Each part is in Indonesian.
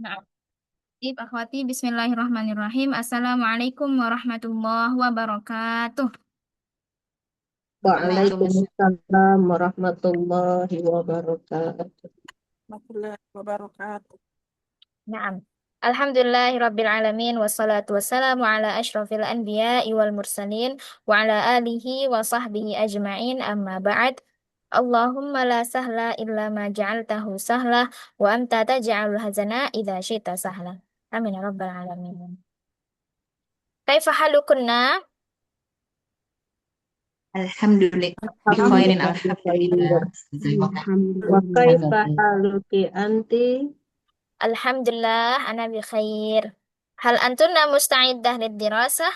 Nah, akhwati, bismillahirrahmanirrahim. Assalamualaikum warahmatullahi wabarakatuh. Waalaikumsalam. Waalaikumsalam warahmatullahi wabarakatuh. Warahmatullahi wabarakatuh. Naam. Alhamdulillahirabbil alamin wassalatu wassalamu ala asyrafil anbiya'i wal mursalin wa ala alihi wa sahbihi ajma'in amma ba'd. Allahumma la sahla illa ma ja'altahu sahla wa anta taj'alul hazana idza syi'ta sahla. Amin ya rabbal alamin. Kaifa halukunna? Alhamdulillah, bikhairin alhamdulillah. Wa Jazakallah kaifa khair. haluki anti? Alhamdulillah, ana bi khair. Hal antunna musta'iddah lid dirasah?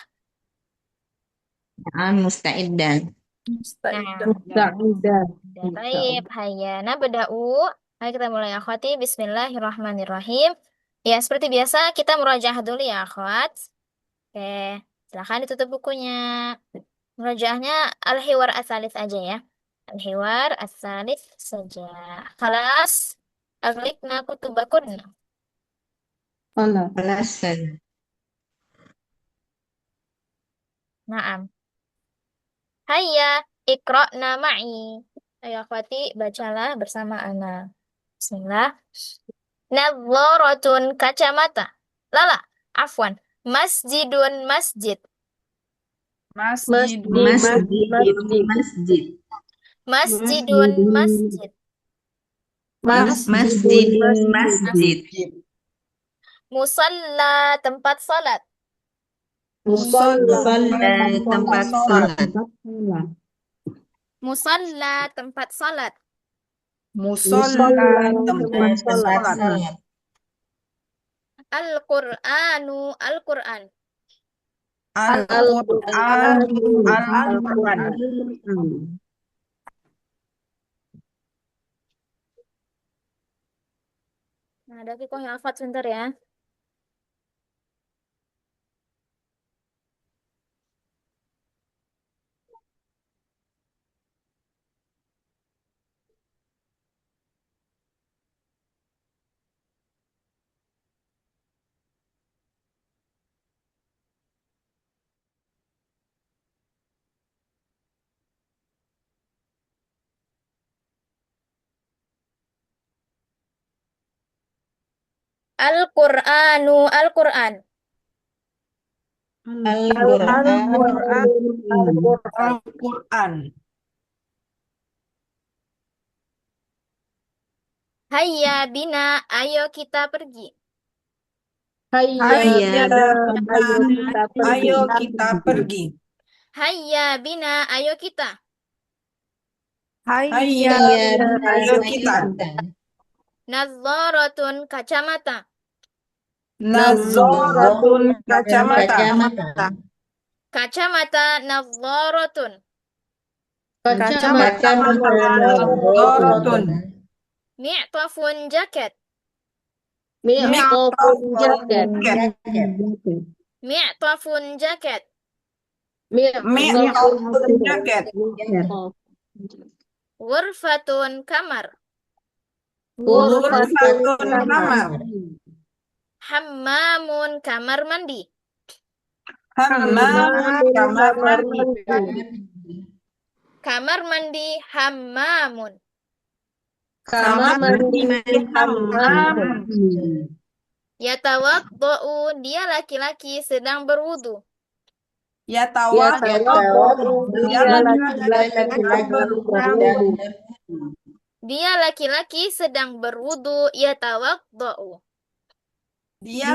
Na'am, musta'iddan. Mustaidah. Musta'idah. Baik, hayya nabda'u. Ayo kita mulai akhwati. Bismillahirrahmanirrahim. Ya, seperti biasa kita murajaah dulu ya akhwat. Oke, silakan ditutup bukunya. Murajaahnya al-hiwar as-salis aja ya. Al-hiwar as-salis saja. Khalas. Aglikna kutubakun. Allah. Alasan. Naam. Hayya, iqra'na ma'i. Ayo akhwati, bacalah bersama ana. Bismillah. Nadharatun kacamata. Lala, afwan. Masjidun masjid. Masjid. Masjid, Masjid. masjid. Masjidun masjid. Masjid, masjid. Musalla tempat salat. Musalla. Tempat salat. Musalla tempat salat. Musolla tempat Tempat salat. salat. Al-Qur'anu Al-Qur'an. Al-Qur'an. Al-Qur'an. Nah, ada kikoh yang hafal sebentar ya. Al-Qur'anu Al-Qur'an. Al-Qur'an. Al-Qur'an. Hayya bina, ayo kita pergi. Hayya Hayya bina, ayo kita pergi. Ayo kita pergi. Hayya bina, ayo kita. Hayya ayo kita. Nadharatun kacamata. Nazaratun kacamata. Kacamata nadharatun. Kacamata nazaratun. Mi'tafun jaket. Mi'tafun jaket. Mi'tafun jaket. Mi'tafun jaket. Ghurfatun kamar. Ghurfatun kamar. Hammamun kamar mandi. Hammam kamar mandi. Kamar mandi hammamun. Kamar mandi hammam. Yatawadda'u, dia laki-laki sedang berwudu. Yatawaddau. Dia laki-laki berwudu. Dia laki-laki sedang berwudu. Yatawadda'u. Dia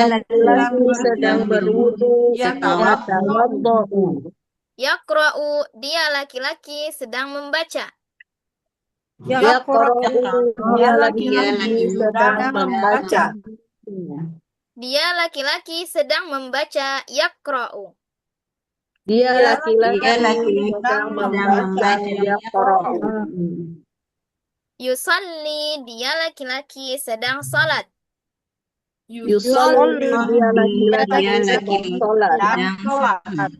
laki-laki sedang berwudu. Yatawaddau. Yaqra'u, dia laki-laki sedang membaca. Yaqra'u, dia laki-laki sedang membaca. Dia laki-laki sedang membaca. Yaqra'u. Dia laki-laki sedang membaca. Yaqra'u. Yusalli, dia laki-laki sedang salat. Yusalli, dia laki-laki sedang sholat.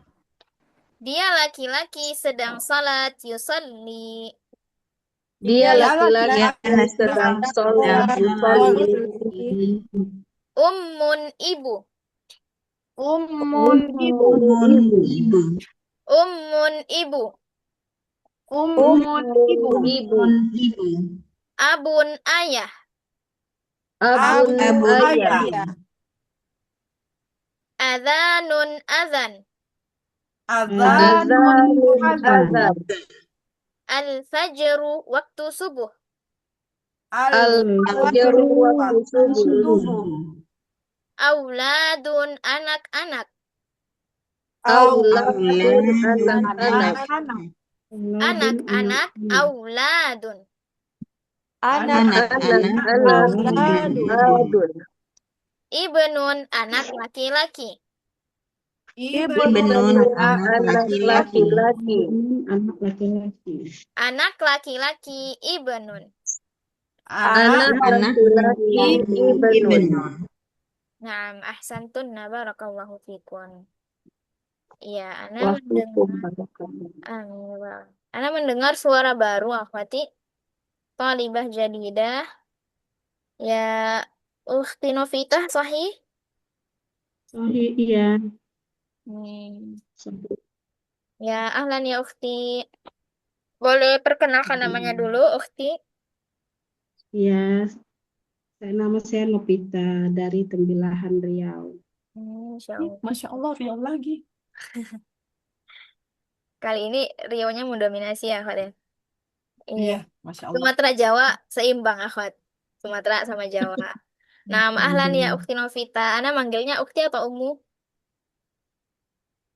Dia laki-laki sedang salat. Yusalli. Dia Dia laki-laki Dia laki-laki yang sedang laki-laki sholat sedang yusolli. Ummun ibu. Ummun ibu. Umun Ibu. ibu. Ummun ibu. Ummun ibu. Ibu. Umun ibu. Abun ayah. Abun Abun Abun ayah. ayah. ayah. Adhanun adhan. Azanun Azanun azan. azan. Al-fajru waktu subuh. Al-fajru Al-fajru waktu waktu subuh. subuh. Auladun anak-anak. Auladun Auladun anak-anak. Anak-anak. Anak-anak auladun. Anak-anak Anak-anak Anak-anak auladun. auladun. Ibnun anak laki-laki. Ibnun Ibnun anak Anak laki-laki. laki-laki. Anak laki-laki ibnun. Anak Anak Anak laki-laki laki ibnun. ibnun. Naam, ahsantunna barakallahu fikum. Iya, ana Wafikum mendengar, barakallah. amin ya Bang. Ana mendengar suara baru, akhwati. Talibah jadidah. Ya, ukhti Novita, sahih? Sahih, iya. Hmm. Sahih. Ya, ahlan ya ukhti. Boleh perkenalkan namanya dulu, ukhti? Iya, nama saya Novita dari Tembilahan Riau. Insya Allah. Masya Allah, Riau lagi. Kali ini Rio-nya mendominasi ya, akhwat ya? Iya. Iya, Masya Allah. Sumatera Jawa seimbang, akhwat. Sumatera sama Jawa. Nama ahlan ya ukhti Novita. Ana manggilnya ukhti atau umu?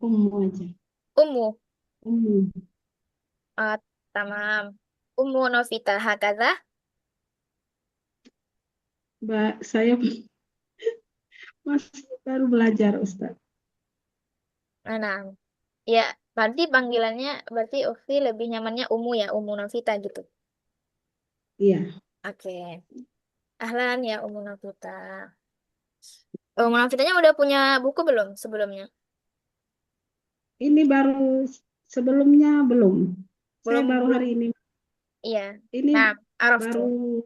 Ummu aja. Umu. Ummu. Ah, tamam. Umu Novita hakadha. Mbak, saya masih baru belajar, Ustaz. Nah, ya berarti panggilannya berarti Ukhti lebih nyamannya Umu ya, Umu Novita gitu. Iya, Oke. Ahlan ya Umu Novita. Umu Novitanya udah punya buku belum sebelumnya? ini baru sebelumnya belum. Saya Belum baru belum. hari ini. Iya. Ini Nah, Araf baru, tuh.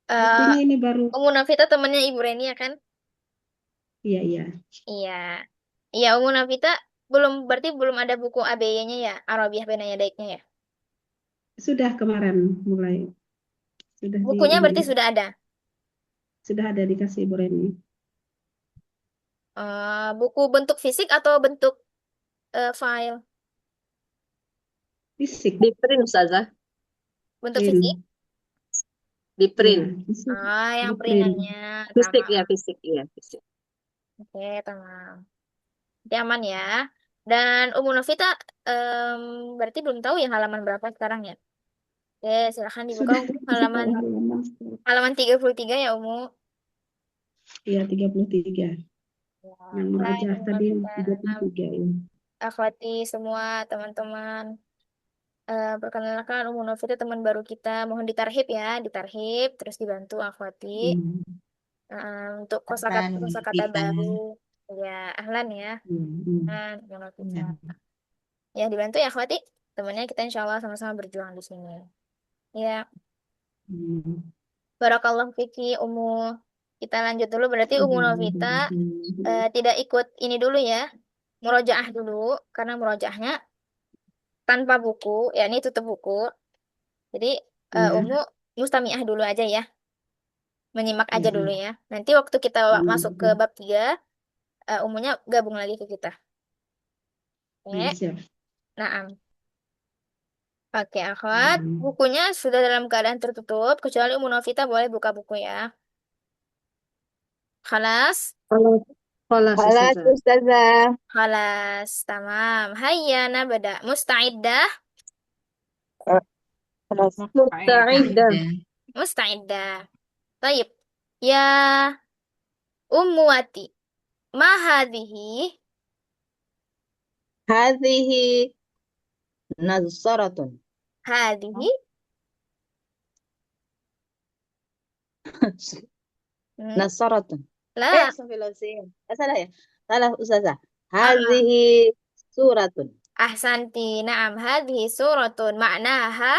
buktinya ini baru. Umu Novita temannya Ibu Reni ya kan? Iya, iya. Iya. Iya, Umu Novita berarti belum ada buku ABY-nya ya, Arabiah Benaya Daiknya ya. Sudah kemarin mulai. Sudah di Bukunya ini. berarti sudah ada. Sudah ada dikasih Ibu Reni. Buku bentuk fisik atau bentuk file? Fisik, Di print Ustazah. Bentuk print. fisik? Di Iya, print. fisik. Yang Di print. perintannya. Fisik Tamam. ya, fisik. Iya, fisik. Oke, tamam. Jadi aman ya. Dan Umu Novita berarti belum tahu ya halaman berapa sekarang ya. Oke, silahkan dibuka Sudah Umu, dikasih tahu halaman. halaman 33 ya Umu. Iya, 33. Ya, Yang hai merajah Umu tadi Novita. 33 ya. Akhwati semua teman-teman. Perkenalkan Umu Novita teman baru kita. Mohon ditarhib ya, ditarhib. Terus dibantu Akhwati. Hmm. Untuk Ahlan kosakata Novita. baru. Ya, ahlan ya. Hmm. Ahlan, Umu Novita. Ya. Ya, dibantu ya, Akhwati. Temannya kita insya Allah sama-sama berjuang di sini. Ya, Hmm. barakallahu fiki, Umu. Kita lanjut dulu. Berarti Umu Novita tidak ikut ini dulu ya. Murojaah dulu. Karena murojaahnya tanpa buku. Ya, ini tutup buku. Jadi, Ya. Umu mustami'ah dulu aja ya. Menyimak aja Ya. dulu ya. Nanti waktu kita masuk ke bab 3, Umunya gabung lagi ke kita. Oke. Siap. Nah, oke, akhwat. Bukunya sudah dalam keadaan tertutup, kecuali Umu Novita boleh buka buku ya. Khalas? Kelas Halas Ustazah. Ustazah. Khalas, tamam. Hayya nabada. Musta'iddah? Musta'iddah. Musta'iddah. Taib. Ya Ummuwati. Ma hadhihi? Hadhihi nazsaratun. Hadhihi? Nazsaratun. La. Astagfirullahaladzim. Salah ya? Salah Ustazah. Hadhihi suratun. Ahsanti. Naam, hadhihi suratun ma'naha.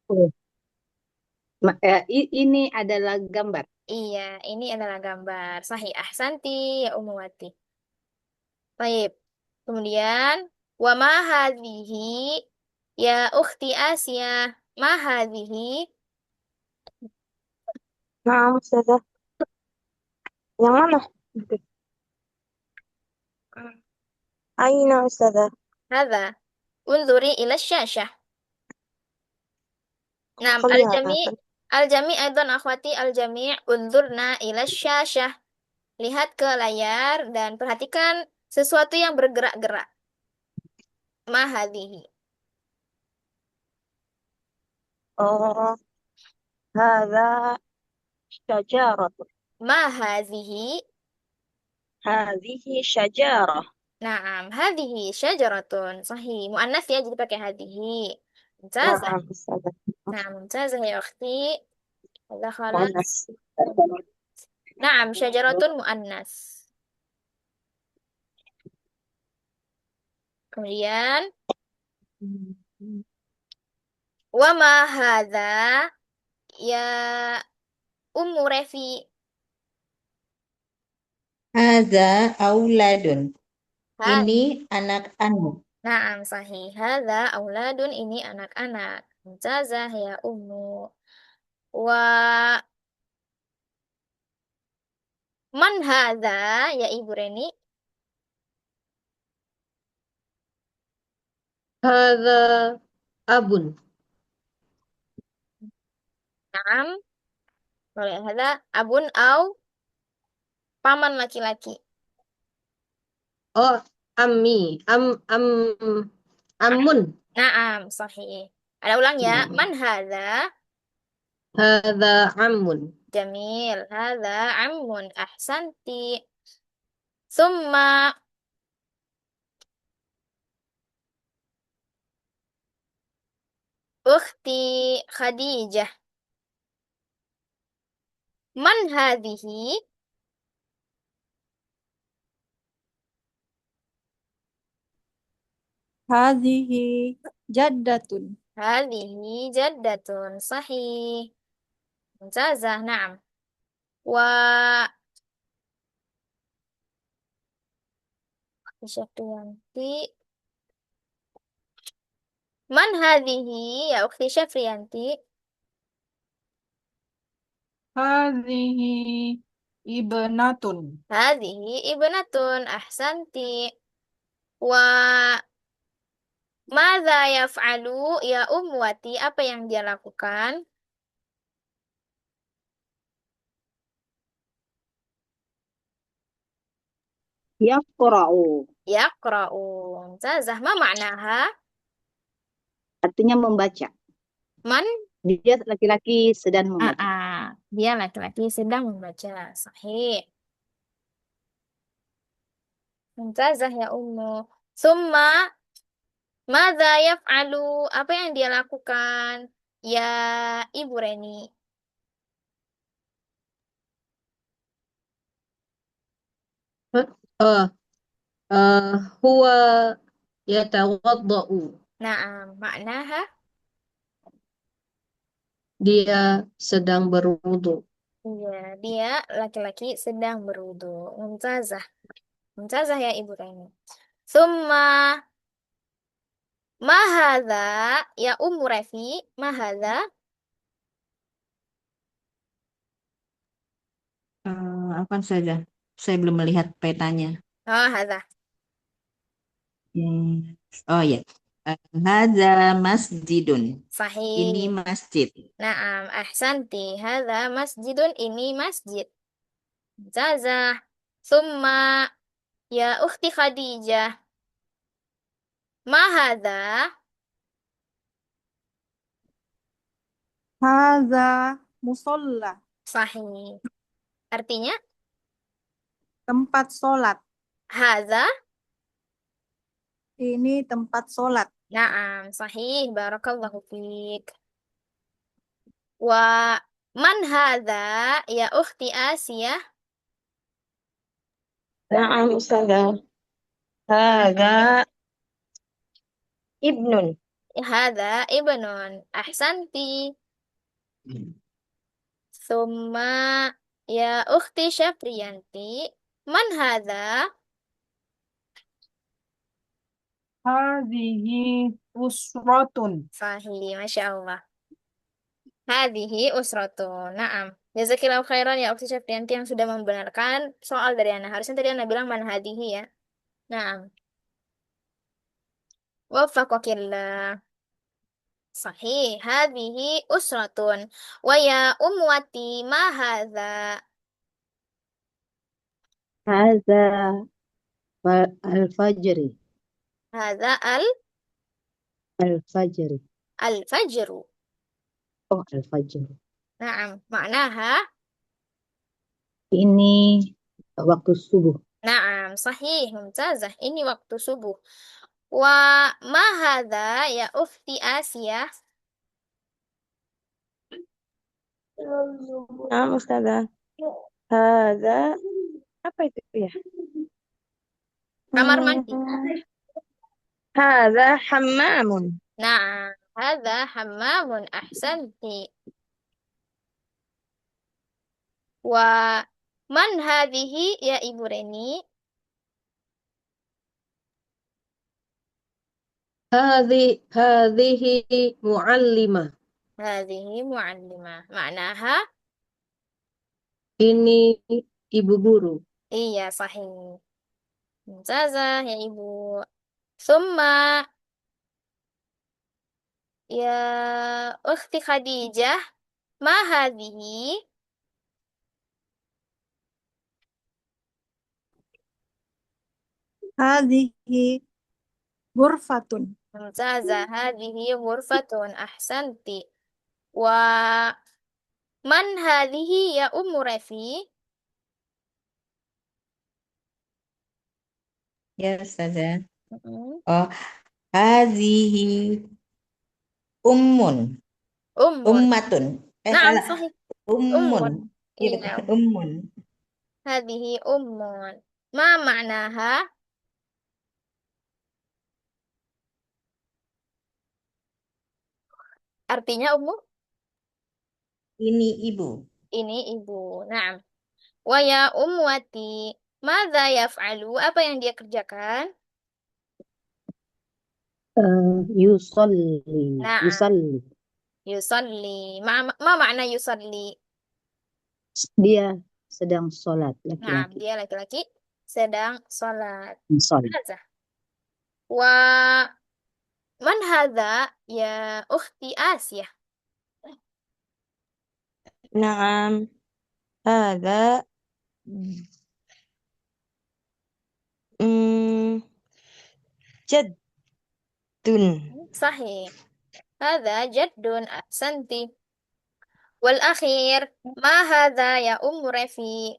Oh. Ini adalah gambar. Iya, ini adalah gambar. Sahih. Ahsanti ya Ummuwati. Baik. Kemudian wa ma hadhihi ya ukhti Asia. Ma hadhihi. Nah, Ustazah. Yang mana? Aina Ustazah. Hadza. Unzuri ila syashah. Naam, al-jami' Kelihatan. al-jami' aidan akhwati al-jami' unzurna ila syashah. Lihat ke layar dan perhatikan sesuatu yang bergerak-gerak. Ma hadhihi. Oh, hadza syajarah. Ma hadhihi. Hadhihi syajarah. Naam, hadhihi syajaratun. Sahih. Muannas ya, jadi pakai hadhihi. Mumtazah. Nah, Ustazah. Nah, mumtazah ya ukhti. Hadza khalas. Panas. Naam, syajaratun muannas. Kemudian, wa ma hadza ya Ummu Refi. Hadza auladun. Ha, Ini anak-anak. naam, sahih. Hadza auladun, ini anak-anak. Mumtazah ya Ummu. Wa man hadza ya Ibu Reni. Hadza abun. Naam, boleh hadza abun au paman laki-laki. Oh, ammi. Amun. Naam, sahih. Ada ulang ya. Man hadza? Hadza amun. Jamil. Hadza ammun. Ahsanti. Summa ukhti Khadijah. Man hadhihi? Hadhihi jaddatun. Hadhihi jaddatun. Sahih. Mumtazah. Naam. Wa Syafriyanti. Man hadhihi ya ukhti Syafriyanti? Hadhihi ibnatun. Hadhihi ibnatun. Ahsanti. Wa madza yaf'alu ya Umwati? Apa yang dia lakukan? Yaqra'u. Yaqra'u. Mumtazah. Ma ma'naha? Artinya membaca. Man? Dia laki-laki sedang membaca. Dia laki-laki sedang membaca. Sahih. Mumtazah ya Ummu. Summa madza yaf'alu? Apa yang dia lakukan? Ya Ibu Reni. Oh, huwa yatawadda'u. Naam, maknaha? Dia sedang berwudu. Iya, dia laki-laki sedang berwudu. Mumtazah. Mumtazah ya Ibu Reni. Summa ma hadza ya Ummu Refi? Ma hadza? Apa saja? Saya belum melihat petanya. Oh, hadza. Hmm. Oh ya. Hadza masjidun. Ini Sahih. masjid. Naam, ahsanti. Hadza masjidun, ini masjid. Mumtazah. Summa ya ukhti Khadijah. Ma hadza? Hadza musolla. Sahih. Artinya Tempat sholat. hadza? Ini tempat sholat. Naam, sahih. Barakallahu fiik. Wa man hadza ya ukhti Asia? Na'am Ustazah. Hadza ibnun. Hadza ibnun. Ahsanti. Thumma ya ukhti Syafriyanti. Man hadza? Hadhihi usratun. Sahih, Masya Allah. Hadhihi usratun. Naam. Jazakillahu khairan ya ukhti Syafriyanti yang sudah membenarkan soal dari Ana. Harusnya tadi Ana bilang man hadhihi ya. Naam. Waffaqakillah. Sahih. Hadhihi usratun. Wa ya umwati ma hadza? Hadza al-fajri. Hadza Al-fajri. al-fajru. Oh, al-fajri. Naam. Maknaha? Ini waktu subuh. Naam. Sahih. Mumtazah. Ini waktu subuh. Wa ma hadza ya ukhti Asia? Naam, Ustazah. Hadza apa itu ya? Kamar mandi. Hadza hammamun. Nah, hadza hammamun ahsanti. Wa man hadhihi ya Ibu Reni? Hadhihi muallimah. Hadhihi muallimah. Maknaha? Ini ibu guru. Iya, sahih. Mumtazah ya Ibu. Summa ya ukhti Khadijah. Ma hadhihi? Hadhihi ghurfatun. Mumtazah. Hadhihi ghurfatun ahsanti. Wa man hadhihi ya Ummu Refi? Ya, Ustazah. Mm-mm. Oh, hazihi ummun. Ummun. Ummatun. Naam, Salah. sahih. Ummun. Ummun. Gitu Iya. kan. Ummun. Hadhihi ummun. Ma ma'naha? Artinya ummu? Ini ibu. Ini ibu. Naam. Wa ya umwati. Madza yaf'alu? Apa yang dia kerjakan? Yusolli. Naam. Yusolli. Yusalli. Ma makna yusalli? Dia sedang sholat Naam. laki-laki. Dia laki-laki sedang sholat. Sholat. Hadza. Wa man hadza ya ukhti Asia? Naam. Hadza mm, jaddun. Sahih. Hadza jaddun ahsanti. Wal akhir, ma hadza ya Ummu Refi?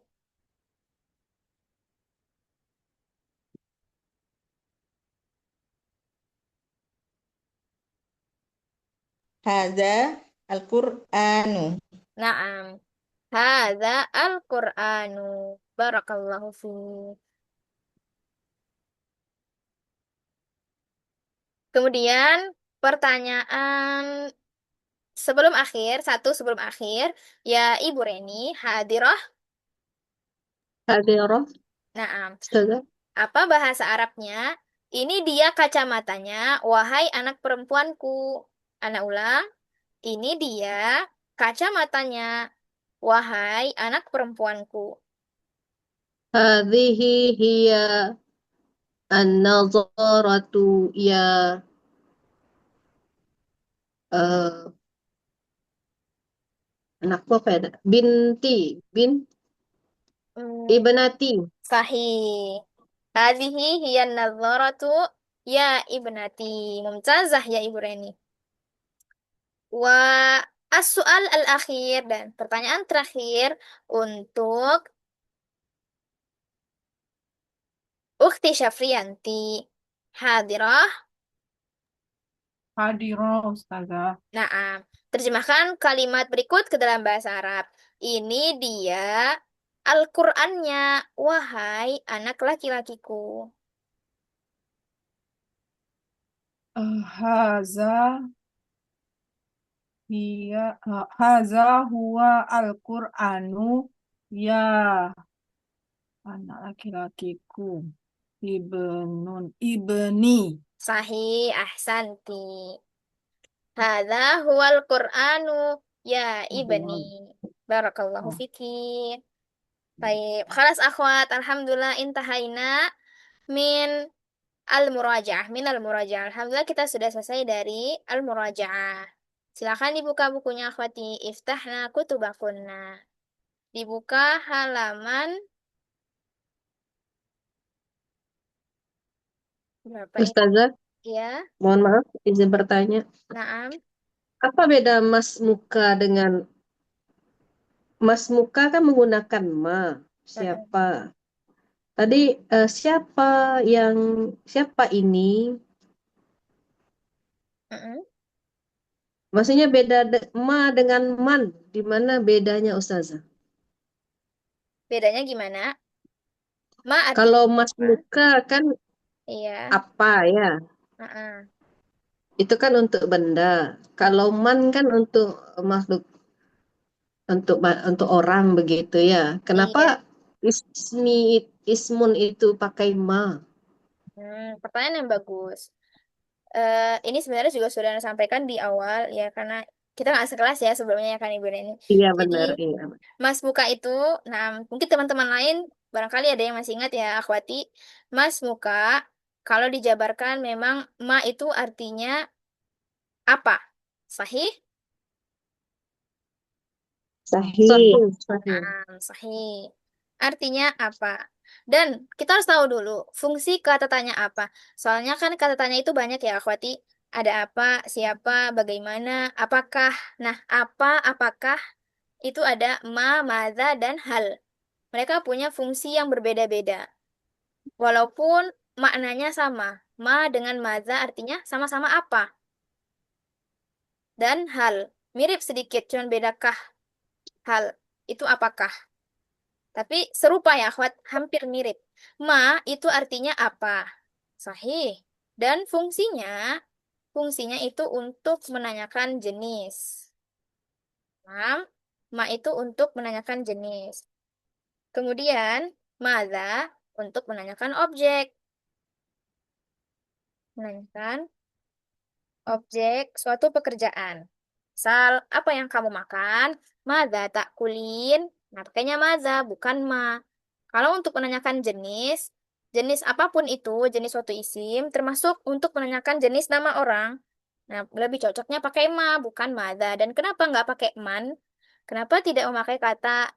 Hadza Al-Qur'anu. Naam. Hadza Al-Qur'anu. Barakallahu fi. Kemudian pertanyaan sebelum akhir, satu sebelum akhir, ya Ibu Reni, hadirah. Hadirah. Naam. Ustazah. Apa bahasa Arabnya? Ini dia kacamatanya, wahai anak perempuanku. Anak ulang. Ini dia kacamatanya, wahai anak perempuanku. Hadhihi hiya an-nazaratu ya eh, anakku apa ya? Bin Hmm, ibnati. Sahih. Hadhihi hiya nadharatu ya ibnati. Mumtazah ya Ibu Reni. Wa as-soal al-akhir dan pertanyaan terakhir untuk Ukhti Syafriyanti. Hadirah. Hadirah, Ustazah. Naam. Terjemahkan kalimat berikut ke dalam bahasa Arab. Ini dia Al-Qur'annya, wahai anak laki-lakiku. Haza hiya haza huwa al-Qur'anu ya anak laki-lakiku ibni. Sahih, ahsanti. Hadza huwal Qur'anu ya ibni. Barakallahu fiki. Baik, khalas akhwat, alhamdulillah intahaina min al-muraja'ah. Alhamdulillah kita sudah selesai dari al-muraja'ah. Silakan dibuka bukunya akhwati. Iftahna kutubakunna. Dibuka halaman berapa ini? Ustazah, Ya, mohon maaf, izin bertanya. naam. Apa beda mas muka dengan mas muka kan menggunakan ma? Mm-mm, Siapa? Tadi siapa ini? mm-mm. Maksudnya beda ma dengan man. Di mana bedanya Ustazah? Bedanya gimana? Ma artinya Kalau mas apa? muka kan Iya. apa ya? Heeh. Itu kan untuk benda. Kalau man kan untuk makhluk, untuk orang begitu ya. Kenapa Iya. ismun itu pakai ma? Pertanyaan yang bagus. Ini sebenarnya juga sudah saya sampaikan di awal ya karena kita nggak sekelas ya sebelumnya ya kan Ibu Neni. Iya Jadi benar, iya. Mas Muka itu, nah mungkin teman-teman lain barangkali ada yang masih ingat ya akhwati. Mas Muka kalau dijabarkan memang ma itu artinya apa? Sahih? Sahih. Sahih, sahih. Sahih. Artinya apa? Dan kita harus tahu dulu fungsi kata tanya apa. Soalnya kan kata tanya itu banyak ya, akhwati. Ada apa, siapa, bagaimana, apakah. Nah, apa, apakah itu ada ma, madza, dan hal. Mereka punya fungsi yang berbeda-beda. Walaupun maknanya sama. Ma dengan madza artinya sama-sama apa. Dan hal. Mirip sedikit, cuman bedakah hal. Itu apakah. Tapi serupa ya, akhwat, hampir mirip. Ma itu artinya apa? Sahih. Dan fungsinya itu untuk menanyakan jenis. Paham? Ma itu untuk menanyakan jenis. Kemudian, madza untuk menanyakan objek. Menanyakan objek suatu pekerjaan. Misal, apa yang kamu makan? Madza kulin. Nah, pakainya madza, bukan ma. Kalau untuk menanyakan jenis apapun itu, jenis suatu isim, termasuk untuk menanyakan jenis nama orang. Nah, lebih cocoknya pakai ma, bukan madza. Dan kenapa nggak pakai man? Kenapa tidak memakai kata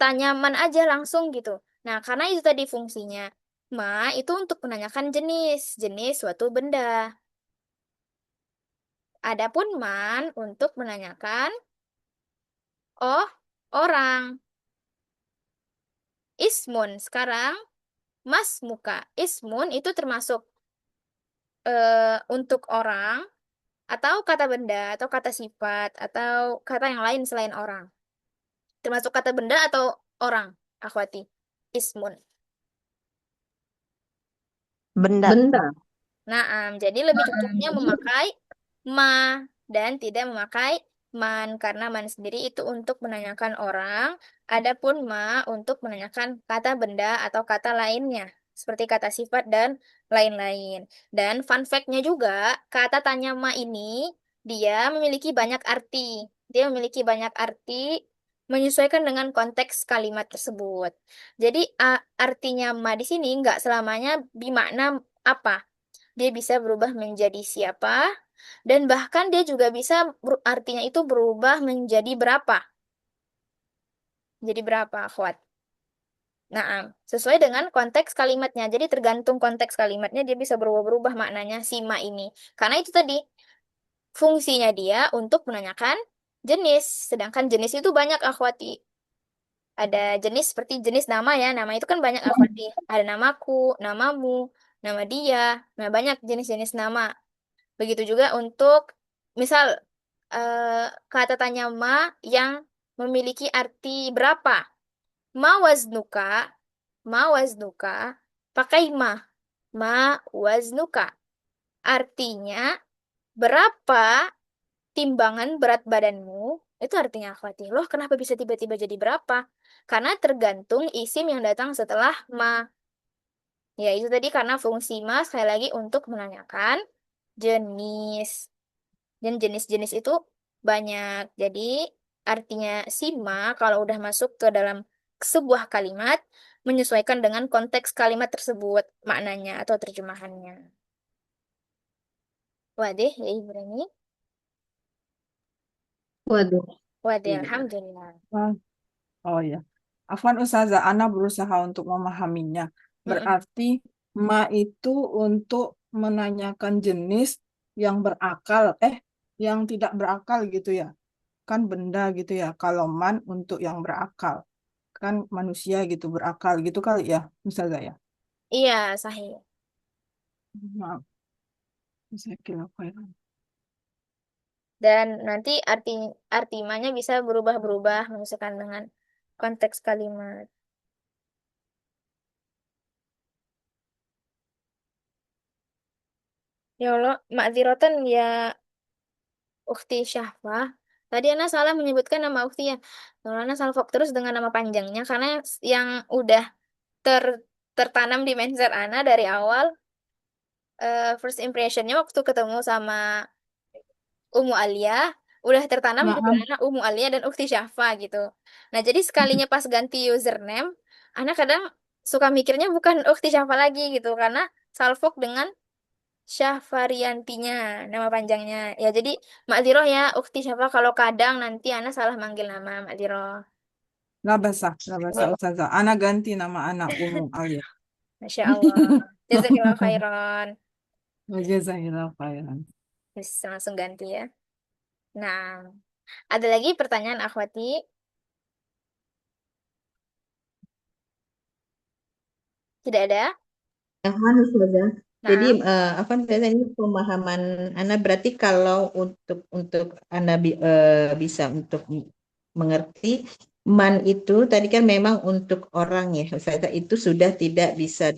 tanya man aja langsung gitu? Nah, karena itu tadi fungsinya. Ma itu untuk menanyakan jenis suatu benda. Adapun man untuk menanyakan oh orang. Ismun sekarang mas muka. Ismun itu termasuk untuk orang atau kata benda atau kata sifat atau kata yang lain selain orang. Termasuk kata benda atau orang, akhwati. Ismun. Benda. Benda. Nah, jadi lebih cocoknya memakai ma dan tidak memakai man karena man sendiri itu untuk menanyakan orang, adapun ma untuk menanyakan kata benda atau kata lainnya seperti kata sifat dan lain-lain. Dan fun fact-nya juga, kata tanya ma ini dia memiliki banyak arti. Dia memiliki banyak arti menyesuaikan dengan konteks kalimat tersebut. Jadi artinya ma di sini nggak selamanya bermakna apa. Dia bisa berubah menjadi siapa, dan bahkan dia juga bisa artinya itu berubah menjadi berapa. Jadi berapa, akhwat? Nah, sesuai dengan konteks kalimatnya. Jadi tergantung konteks kalimatnya dia bisa berubah-berubah maknanya si ma ini. Karena itu tadi fungsinya dia untuk menanyakan jenis. Sedangkan jenis itu banyak, akhwati. Ada jenis seperti jenis nama ya. Nama itu kan banyak, akhwati. Ada namaku, namamu, nama dia. Nah, banyak jenis-jenis nama. Begitu juga untuk misal kata tanya ma yang memiliki arti berapa. Ma waznuka, ma waznuka, pakai ma waznuka. Artinya, berapa timbangan berat badanmu? Itu artinya akhwati. Loh, kenapa bisa tiba-tiba jadi berapa? Karena tergantung isim yang datang setelah ma. Ya, itu tadi karena fungsi ma sekali lagi untuk menanyakan jenis. Dan jenis-jenis itu banyak. Jadi, artinya si ma kalau udah masuk ke dalam sebuah kalimat, menyesuaikan dengan konteks kalimat tersebut, maknanya atau terjemahannya. Wadih, ya Ibrani. Waduh. Wadih, alhamdulillah. Ah, oh ya. Afwan Ustazah, Ana berusaha untuk memahaminya. Mm-mm. Berarti ma itu untuk menanyakan jenis yang berakal, yang tidak berakal gitu ya. Kan benda gitu ya. Kalau man untuk yang berakal. Kan manusia gitu berakal gitu kali ya, Ustazah ya. Iya, sahih. Maaf, saya kira khairan. Dan nanti artimanya bisa berubah-berubah menyesuaikan dengan konteks kalimat. Ya Allah, ma'dzirotan ya Ukhti Syahfah. Tadi Ana salah menyebutkan nama Ukhti ya. Lalu Ana salah terus dengan nama panjangnya karena yang udah ter tertanam di mindset Ana dari awal, first impressionnya waktu ketemu sama Umu Alia udah tertanam di Maaf, Ana Umu Alia dan Ukhti Syafa gitu. Nah, jadi sekalinya pas ganti username, Ana kadang suka mikirnya bukan Ukhti Syafa lagi gitu karena salfok dengan Syafariantinya nama panjangnya. Ya, jadi Makdiroh ya Ukhti Syafa kalau kadang nanti Ana salah manggil nama Makdiroh. la basah Ustazah. Ana ganti nama anak Umu Alia. Masya Allah. Jazakillah khairan. Jazakallahu khairan. Bisa langsung ganti ya. Nah, ada lagi pertanyaan Akhwati? Tidak ada? Afwan Ustazah. Jadi Nah, Afwan Ustazah, ini pemahaman Anda berarti kalau untuk Anda bisa untuk mengerti man itu tadi kan memang untuk orang ya Ustazah, itu sudah tidak bisa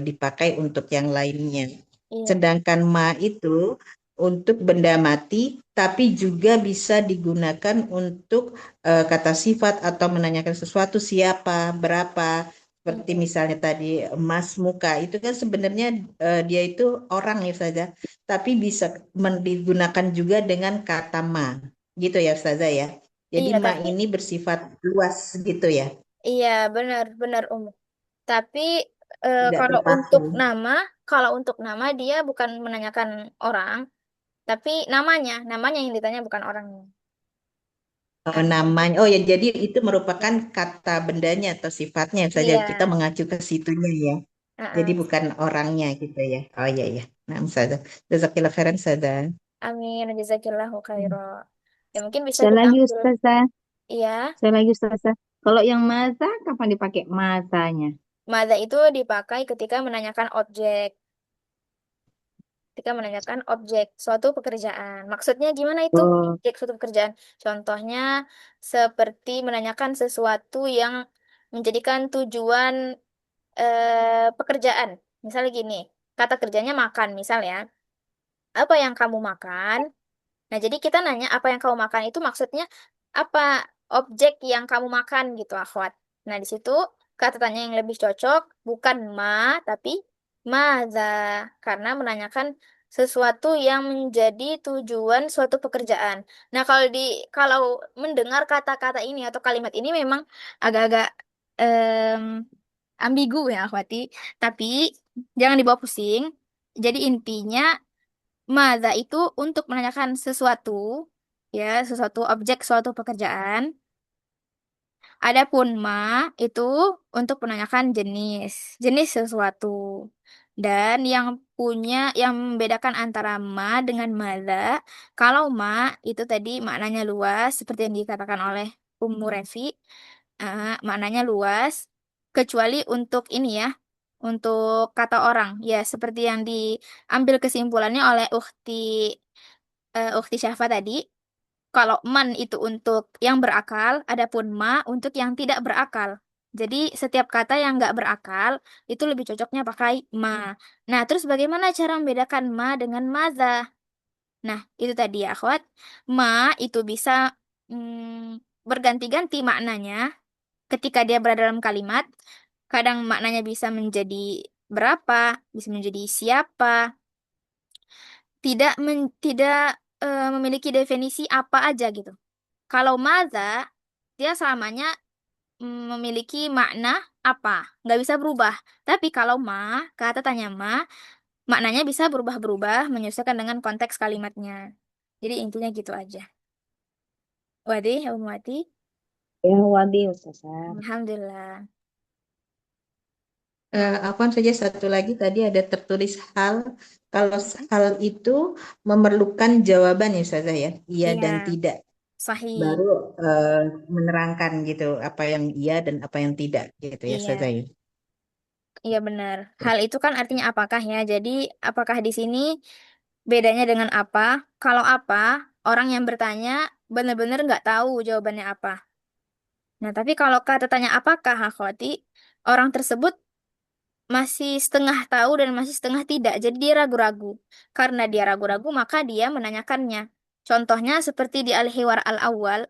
dipakai untuk yang lainnya. iya. Sedangkan ma itu untuk benda mati tapi juga bisa digunakan untuk kata sifat atau menanyakan sesuatu siapa, berapa. Seperti Iya. misalnya tadi Mas Muka itu kan sebenarnya dia itu orang ya saja, tapi bisa digunakan juga dengan kata ma, gitu ya Ustazah ya. Jadi Iya, ma tapi ini bersifat luas gitu ya, iya benar-benar umum. Tapi tidak kalau terpaku. untuk nama dia bukan menanyakan orang, tapi namanya yang ditanya bukan orangnya. Namanya, oh ya jadi itu merupakan kata bendanya atau sifatnya saja Iya. kita mengacu ke situnya ya. Jadi Heeh. bukan orangnya gitu ya. Oh iya ya. Nah, Ustazah. Jazakillah khairan Ustazah. Amin, jazakillahu khairan. Ya mungkin bisa Saya kita lagi ambil. Ustazah. Iya, Saya lagi Ustazah. Kalau yang masa, kapan dipakai masanya? mada itu dipakai ketika menanyakan objek. Ketika menanyakan objek suatu pekerjaan. Maksudnya gimana itu Oh, objek suatu pekerjaan? Contohnya seperti menanyakan sesuatu yang menjadikan tujuan pekerjaan. Misalnya gini, kata kerjanya makan, misalnya. Apa yang kamu makan? Nah, jadi kita nanya apa yang kamu makan itu maksudnya apa objek yang kamu makan gitu, akhwat. Nah, di situ kata tanya yang lebih cocok bukan ma, tapi maza. Karena menanyakan sesuatu yang menjadi tujuan suatu pekerjaan. Nah, kalau mendengar kata-kata ini atau kalimat ini memang agak-agak em, ambigu ya, akhwati. Tapi jangan dibawa pusing. Jadi intinya Maza itu untuk menanyakan sesuatu, ya, sesuatu objek, suatu pekerjaan. Adapun ma itu untuk menanyakan jenis sesuatu. Dan yang membedakan antara ma dengan maza, kalau ma itu tadi maknanya luas, seperti yang dikatakan oleh Ummu Refi, maknanya luas, kecuali untuk ini ya, untuk kata orang, ya seperti yang diambil kesimpulannya oleh Ukhti Syafa tadi, kalau man itu untuk yang berakal, adapun ma untuk yang tidak berakal. Jadi setiap kata yang nggak berakal itu lebih cocoknya pakai ma. Nah, terus bagaimana cara membedakan ma dengan maza? Nah, itu tadi ya, akhwat. Ma itu bisa berganti-ganti maknanya ketika dia berada dalam kalimat. Kadang maknanya bisa menjadi berapa, bisa menjadi siapa, tidak memiliki definisi apa aja gitu. Kalau maza, dia selamanya memiliki makna apa, nggak bisa berubah. Tapi kalau ma, kata tanya ma, maknanya bisa berubah-berubah menyesuaikan dengan konteks kalimatnya. Jadi intinya gitu aja. Wadi, ya Wati. Ya, wadi Ustazah. Alhamdulillah. Afwan saja satu lagi tadi ada tertulis hal. Kalau hal itu memerlukan jawaban ya Ustazah ya, iya Iya, dan tidak. sahih. Baru eh, menerangkan gitu apa yang iya dan apa yang tidak gitu ya Ustazah Iya, ya. iya benar. Hal itu kan artinya apakah ya? Jadi apakah di sini bedanya dengan apa? Kalau apa, orang yang bertanya benar-benar nggak tahu jawabannya apa. Nah, tapi kalau kata tanya apakah, akhwati, orang tersebut masih setengah tahu dan masih setengah tidak. Jadi dia ragu-ragu. Karena dia ragu-ragu, maka dia menanyakannya. Contohnya seperti di Al-Hiwar Al-Awwal,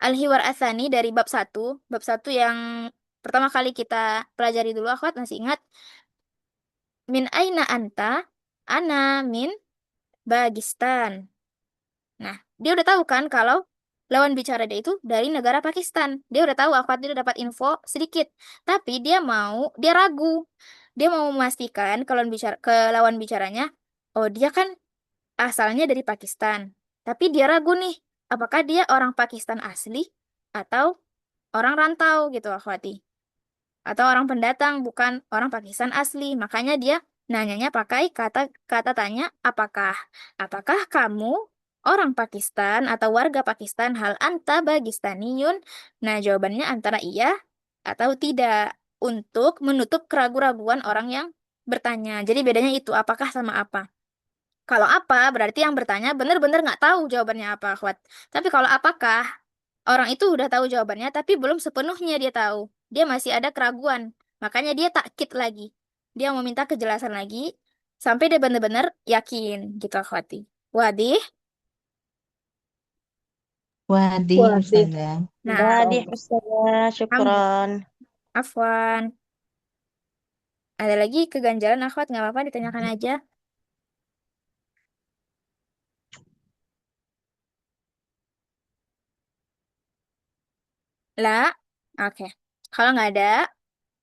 Al-Hiwar Atsani dari bab 1, bab 1 yang pertama kali kita pelajari dulu, akhwat masih ingat? Min aina anta? Ana min Bagistan. Nah, dia udah tahu kan kalau lawan bicara dia itu dari negara Pakistan. Dia udah tahu, akhwat, dia udah dapat info sedikit. Tapi dia ragu. Dia mau memastikan kalau ke lawan bicaranya, oh dia kan asalnya dari Pakistan. Tapi dia ragu nih, apakah dia orang Pakistan asli atau orang rantau gitu, akhwati. Atau orang pendatang, bukan orang Pakistan asli. Makanya dia nanyanya pakai kata kata tanya apakah. Apakah kamu orang Pakistan atau warga Pakistan, hal anta Bagistaniyun? Nah, jawabannya antara iya atau tidak untuk menutup keraguan-raguan orang yang bertanya. Jadi bedanya itu apakah sama apa. Kalau apa berarti yang bertanya benar-benar nggak tahu jawabannya apa, akhwat. Tapi kalau apakah, orang itu udah tahu jawabannya, tapi belum sepenuhnya dia tahu. Dia masih ada keraguan. Makanya dia takkid lagi. Dia mau minta kejelasan lagi, sampai dia benar-benar yakin, gitu akhwati. Wadih. Wadih Wadi. Ustazah. Nah, Wadi Ustazah, alhamdulillah. syukron. Afwan. Ada lagi keganjalan, akhwat? Nggak apa-apa, ditanyakan aja. Lah. Oke. Kalau nggak ada,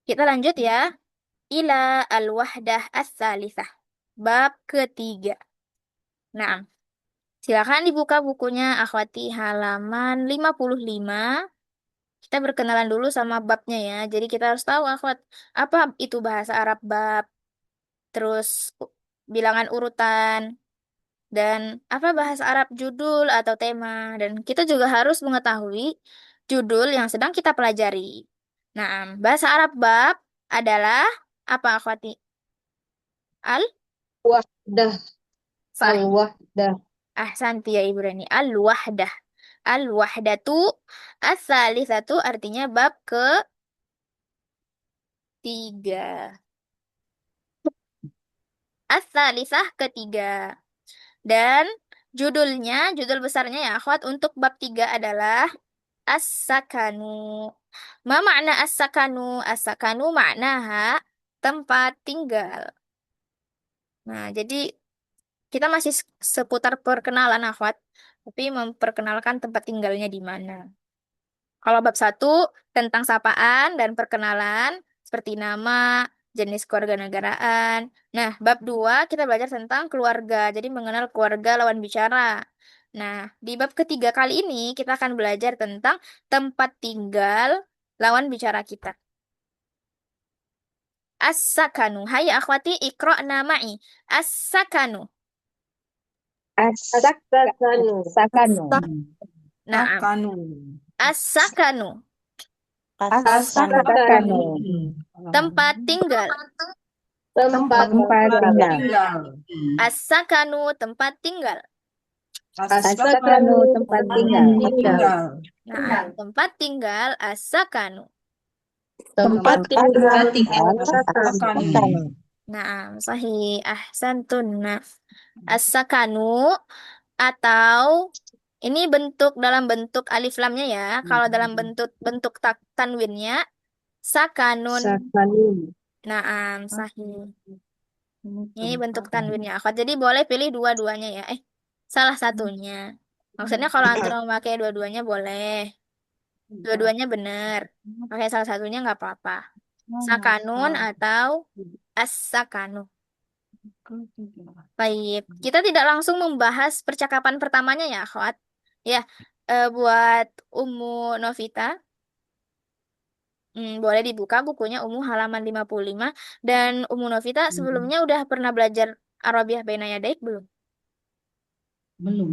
kita lanjut ya. Ila al-wahdah as-salisah. Bab ketiga. Nah, silakan dibuka bukunya, akhwati, halaman 55. Kita berkenalan dulu sama babnya ya. Jadi kita harus tahu, akhwat, apa itu bahasa Arab bab, terus bilangan urutan, dan apa bahasa Arab judul atau tema. Dan kita juga harus mengetahui judul yang sedang kita pelajari. Nah, bahasa Arab bab adalah apa, akhwati? Al? Wahdah, Sahih. al-wahdah. Ahsanti ya Ibu Rani. Al-wahdah. Al-wahdatu as-salisatu artinya bab ketiga. As-salisah ketiga. Dan judul besarnya ya akhwat untuk bab 3 adalah as-sakanu. Ma makna as-sakanu? As-sakanu maknaha tempat tinggal. Nah, jadi kita masih seputar perkenalan akhwat, tapi memperkenalkan tempat tinggalnya di mana. Kalau bab 1 tentang sapaan dan perkenalan seperti nama, jenis kewarganegaraan. Nah, bab 2 kita belajar tentang keluarga, jadi mengenal keluarga lawan bicara. Nah, di bab ketiga kali ini kita akan belajar tentang tempat tinggal lawan bicara kita. As-sakanu. Hai akhwati, iqra'na ma'i. As-sakanu. As-sakanu. Sakanu. Nah, Sakanu. as-sakanu. As-sakanu. As-sakanu. Tempat tinggal. Tempat Tempat tinggal. tinggal. Tinggal. As-sakanu tempat tinggal. As-sakanu tempat tinggal. Tinggal. Nah, tempat tinggal as-sakanu. Tempat Tempat tinggal tinggal as-sakan. as-sakan. Nah, sahih. Ahsantun. Nah, as-sakanu atau ini bentuk dalam bentuk alif lamnya ya. Kalau dalam bentuk bentuk tanwinnya sakanun. Sakanun. Naam, sahih. Ini Ini bentuk tempat. tanwinnya akhwat. Jadi boleh pilih dua-duanya ya. Salah satunya. Maksudnya kalau antara memakai dua-duanya boleh. Dua-duanya benar. Pakai salah satunya nggak apa-apa. Sakanun atau as-sakanu. Baik. Kita tidak langsung membahas percakapan pertamanya ya, akhwat. Ya, buat Ummu Novita, boleh dibuka bukunya Ummu halaman 55. Dan Ummu Novita sebelumnya udah pernah belajar Arabiah Baina Yadaik belum? Belum.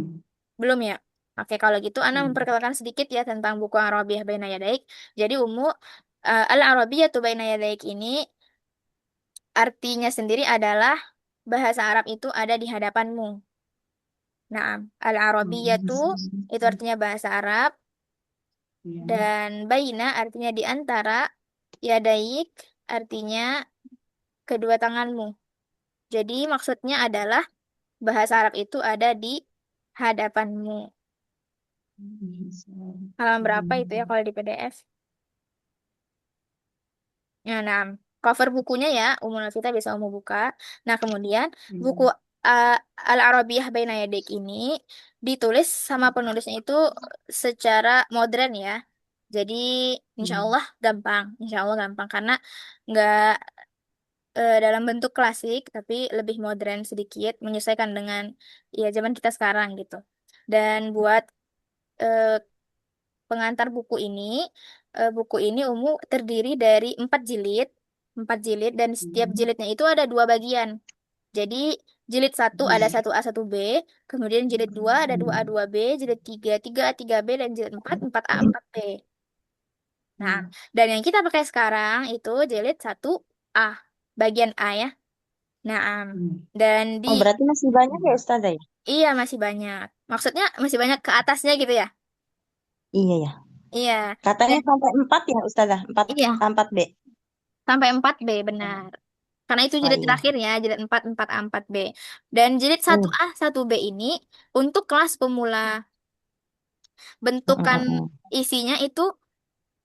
Belum ya? Oke, kalau gitu Ana memperkenalkan sedikit ya tentang buku Arabiah Baina Yadaik. Jadi Ummu Al-Arabiyatu Baina Yadaik ini artinya sendiri adalah bahasa Arab itu ada di hadapanmu. Nah, Al-Arabiyatu itu artinya bahasa Arab Ya. dan baina artinya di antara, yadaik artinya kedua tanganmu. Jadi maksudnya adalah bahasa Arab itu ada di hadapanmu. Halaman berapa itu ya kalau di PDF? Ya, nah, cover bukunya ya, Umum Nafita bisa Umum buka. Nah, kemudian buku uh, Al-Arabiyah Baina Yadik ini ditulis sama penulisnya itu secara modern ya. Jadi insya Allah gampang karena nggak dalam bentuk klasik tapi lebih modern sedikit, menyesuaikan dengan ya zaman kita sekarang gitu. Dan buat eh, pengantar buku ini umum terdiri dari 4 jilid dan setiap jilidnya itu ada 2 bagian. Jadi jilid 1 ada 1A 1B, kemudian jilid 2 ada 2A 2B, jilid 3 3A 3B, dan jilid 4 4A 4B. Nah, dan yang kita pakai sekarang itu jilid 1A, bagian A ya. Nah, dan di Oh, berarti masih banyak ya Ustazah ya? iya masih banyak. Maksudnya masih banyak ke atasnya gitu ya. Iya ya. Iya. Katanya Dan sampai 4 ya Ustazah? 4 iya, 4B. sampai 4B benar. Karena itu Oh jilid iya. terakhirnya, jilid 4 4A 4B. Dan jilid Uh. 1A 1B ini untuk kelas pemula. Bentukan isinya itu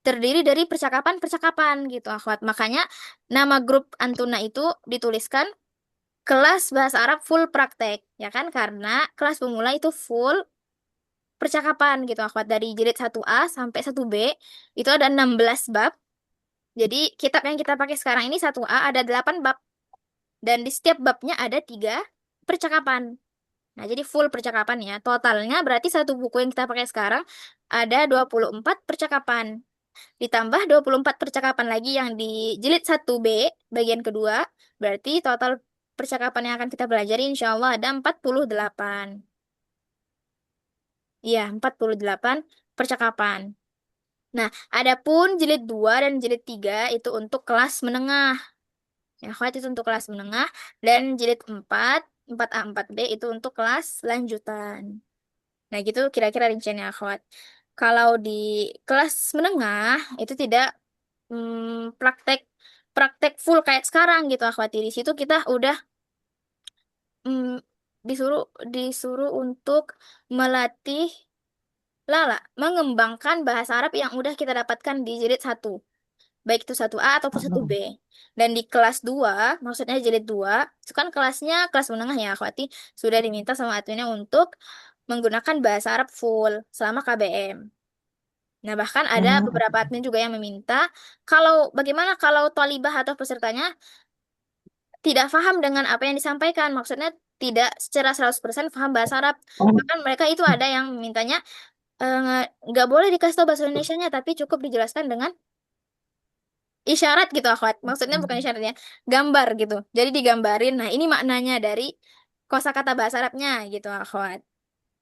terdiri dari percakapan-percakapan gitu, akhwat. Makanya nama grup Antuna itu dituliskan kelas bahasa Arab full praktek, ya kan? Karena kelas pemula itu full percakapan gitu, akhwat. Dari jilid 1A sampai 1B itu ada 16 bab. Jadi kitab yang kita pakai sekarang ini 1A ada 8 bab. Dan di setiap babnya ada 3 percakapan. Nah, jadi full percakapan ya. Totalnya berarti satu buku yang kita pakai sekarang ada 24 percakapan. Ditambah 24 percakapan lagi yang di jilid 1B bagian kedua. Berarti total percakapan yang akan kita pelajari insya Allah ada 48. Iya, 48 percakapan. Nah, adapun jilid 2 dan jilid 3 itu untuk kelas menengah. Ya, akhwat itu untuk kelas menengah. Dan jilid 4, 4A 4B itu untuk kelas lanjutan. Nah, gitu kira-kira rinciannya akhwat. Kalau di kelas menengah itu tidak praktek praktek full kayak sekarang gitu akhwat. Di situ kita udah mm, disuruh disuruh untuk melatih mengembangkan bahasa Arab yang udah kita dapatkan di jilid 1. Baik itu 1A ataupun 1B. Dan di kelas 2, maksudnya jilid 2, itu kan kelasnya kelas menengah ya, akhwati, sudah diminta sama adminnya untuk menggunakan bahasa Arab full selama KBM. Nah, bahkan ada beberapa admin juga yang meminta bagaimana kalau tolibah atau pesertanya tidak paham dengan apa yang disampaikan, maksudnya tidak secara 100% paham bahasa Arab. Bahkan mereka itu ada yang mintanya nggak boleh dikasih tahu bahasa Indonesianya, tapi cukup dijelaskan dengan isyarat gitu akhwat. Maksudnya bukan isyaratnya, gambar gitu. Jadi digambarin. Nah, ini maknanya dari kosakata bahasa Arabnya gitu akhwat.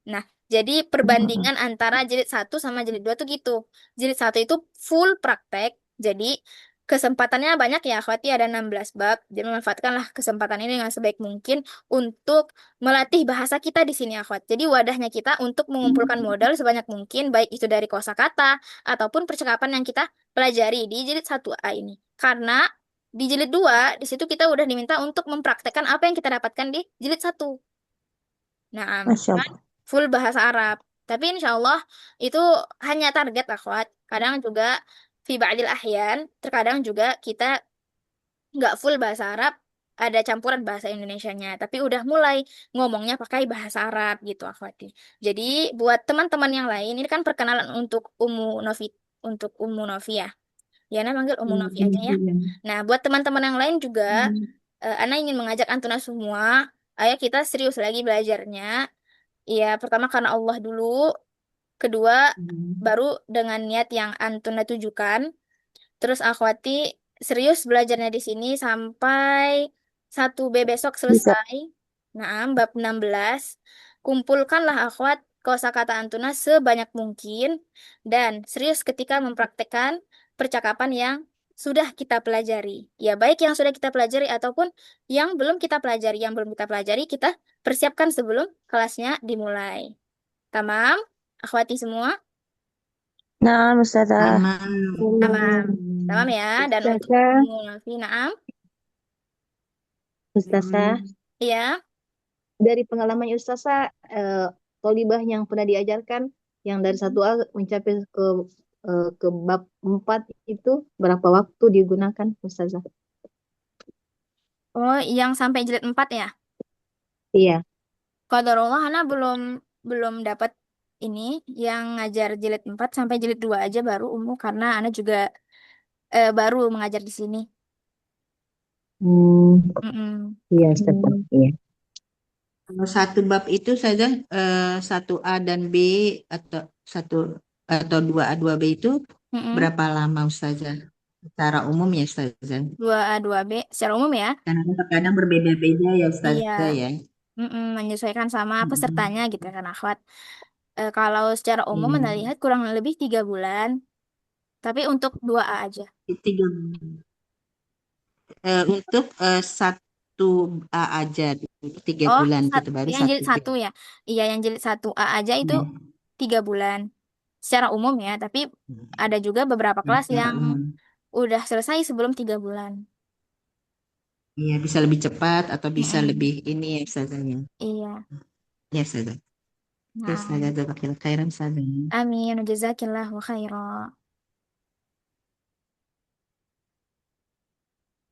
Nah, jadi perbandingan antara jilid 1 sama jilid 2 tuh gitu. Jilid 1 itu full praktek. Jadi kesempatannya banyak ya, akhwati ada 16 bab. Jadi manfaatkanlah kesempatan ini dengan sebaik mungkin untuk melatih bahasa kita di sini, akhwat. Jadi wadahnya kita untuk mengumpulkan modal sebanyak mungkin, baik itu dari kosakata ataupun percakapan yang kita pelajari di jilid 1A ini. Karena di jilid 2 di situ kita udah diminta untuk mempraktekkan apa yang kita dapatkan di jilid 1. Nah, Masya kan Allah. full bahasa Arab. Tapi insya Allah itu hanya target, akhwat. Kadang juga fi ba'dil ahyan, terkadang juga kita nggak full bahasa Arab, ada campuran bahasa Indonesianya, tapi udah mulai ngomongnya pakai bahasa Arab gitu, akhwati. Jadi buat teman-teman yang lain, ini kan perkenalan untuk Ummu Novi ya. Ya, Ana manggil Ummu Novi aja ya. Iya. Nah, buat teman-teman yang lain juga, Ana ingin mengajak Antuna semua, ayo kita serius lagi belajarnya. Ya, pertama karena Allah dulu, kedua baru dengan niat yang Antuna tujukan. Terus akhwati serius belajarnya di sini sampai 1B besok Bisa. selesai. Nah, bab 16. Kumpulkanlah akhwat kosakata Antuna sebanyak mungkin dan serius ketika mempraktekkan percakapan yang sudah kita pelajari. Ya, baik yang sudah kita pelajari ataupun yang belum kita pelajari. Yang belum kita pelajari kita persiapkan sebelum kelasnya dimulai. Tamam, akhwati semua? Nah, Ustazah. Tamam. Tamam. Tamam ya. Dan untuk Ustazah, Ummu Nafi, naam. Ustazah, Iya. Dari pengalaman Ustazah, tolibah yang pernah diajarkan, yang dari 1A mencapai ke bab 4 itu berapa waktu digunakan Ustazah? Oh, yang sampai jilid 4 ya? Iya. Qadarullah, Ana belum belum dapat ini yang ngajar jilid 4 sampai jilid 2 aja baru Ummu karena Ana juga baru mengajar di sini. Hmm, Mm-mm. iya Ustazah. Iya. Kalau satu bab itu saja 1A dan B atau satu atau 2A 2B itu Mm-mm. berapa lama Ustazah? Secara umum ya Ustazah. 2A, 2B secara umum ya? Karena kan terkadang berbeda-beda ya Iya. Ustazah ya. Mm-mm, menyesuaikan sama pesertanya Mm-mm. gitu kan, akhwat. Kalau secara umum Anda Iya. lihat kurang lebih 3 bulan, tapi untuk 2A aja. Tiga, untuk satu A aja itu tiga Oh, bulan gitu baru yang satu jilid B. 1 ya? Iya, yang jilid 1A aja itu Ya. 3 bulan. Secara umum ya, tapi ada juga beberapa Nah, kelas secara yang umum. udah selesai sebelum 3 bulan. Iya bisa lebih cepat atau bisa Mm-mm. lebih ini ya Ustazahnya. Iya. Ya Ustazah. Terus Nah, Ustazah khairan Ustazah. amin. Jazakillahu khairan.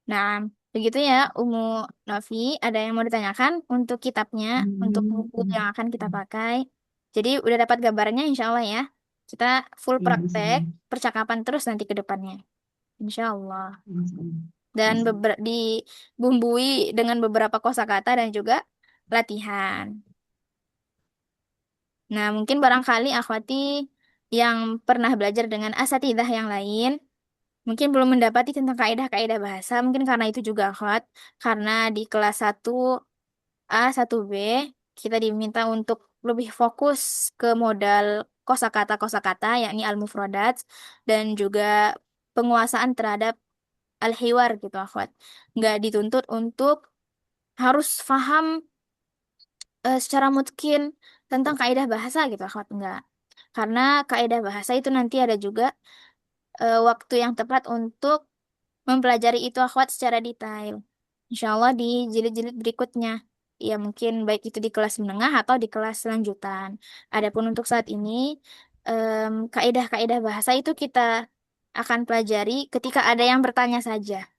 Nah, begitu ya, Umu Novi. Ada yang mau ditanyakan untuk kitabnya, untuk buku yang akan kita pakai. Jadi udah dapat gambarnya insya Allah ya. Kita full Iya, praktek, percakapan terus nanti ke depannya. Insya Allah. Dan dibumbui dengan beberapa kosakata dan juga latihan. Nah, mungkin barangkali akhwati yang pernah belajar dengan asatidah yang lain, mungkin belum mendapati tentang kaidah-kaidah bahasa, mungkin karena itu juga akhwat, karena di kelas 1A, 1B, kita diminta untuk lebih fokus ke modal kosakata-kosakata, yakni al-mufradat, dan juga penguasaan terhadap al-hiwar gitu, akhwat. Nggak dituntut untuk harus paham secara mungkin tentang kaidah bahasa gitu, akhwat. Enggak. Karena kaidah bahasa itu nanti ada juga waktu yang tepat untuk mempelajari itu, akhwat, secara detail. Insya Allah di jilid-jilid berikutnya. Ya mungkin baik itu di kelas menengah atau di kelas lanjutan. Adapun untuk saat ini, kaidah-kaidah bahasa itu kita akan pelajari ketika ada yang bertanya saja.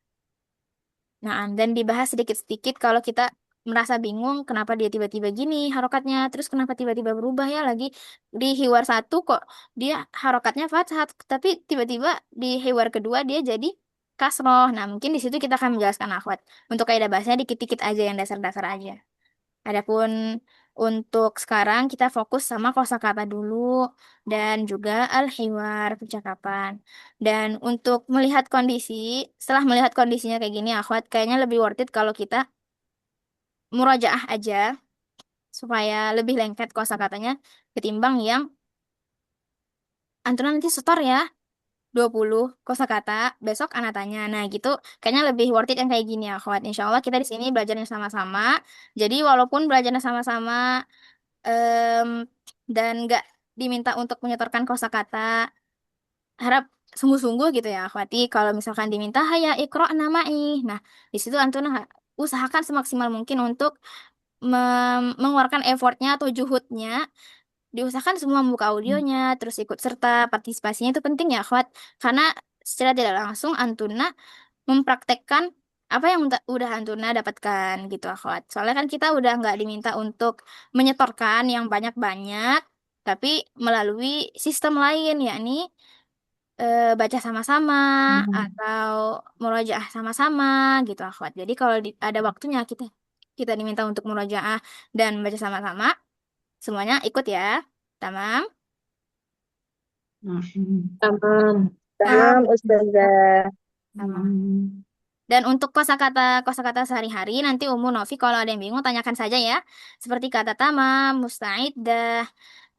Nah, dan dibahas sedikit-sedikit kalau kita merasa bingung kenapa dia tiba-tiba gini harokatnya, terus kenapa tiba-tiba berubah ya lagi di hiwar 1 kok dia harokatnya fathah, tapi tiba-tiba di hiwar kedua dia jadi kasroh. Nah, mungkin di situ kita akan menjelaskan, akhwat. Untuk kaidah bahasanya dikit-dikit aja yang dasar-dasar aja. Adapun untuk sekarang kita fokus sama kosakata dulu dan juga al-hiwar, percakapan. Dan untuk melihat kondisi, setelah melihat kondisinya kayak gini, akhwat, kayaknya lebih worth it kalau kita murajaah aja supaya lebih lengket kosakatanya ketimbang yang antara nanti setor ya. 20 kosakata. Besok anak tanya. Nah, gitu kayaknya lebih worth it yang kayak gini ya, akhwat. Insya Allah kita di sini belajarnya sama-sama. Jadi walaupun belajarnya sama-sama em, dan nggak diminta untuk menyetorkan kosakata, harap sungguh-sungguh gitu ya, akhwati. Kalau misalkan diminta, haya ikro namai. Nah, di situ antuna usahakan semaksimal mungkin untuk mengeluarkan effortnya atau juhudnya, diusahakan semua membuka audionya, terus ikut serta partisipasinya itu penting ya, akhwat. Karena secara tidak langsung Antuna mempraktekkan apa yang udah Antuna dapatkan gitu, akhwat. Soalnya kan kita udah nggak diminta untuk menyetorkan yang banyak-banyak, tapi melalui sistem lain, yakni baca sama-sama atau murojaah sama-sama gitu, akhwat. Jadi kalau ada waktunya kita diminta untuk murojaah dan baca sama-sama, semuanya ikut ya. Tamam. Nah, Tamam. Nah, Tamam, Ustazah. tamam. Dan untuk kosakata sehari-hari nanti Umu Novi kalau ada yang bingung tanyakan saja ya. Seperti kata tamam, mustaidah.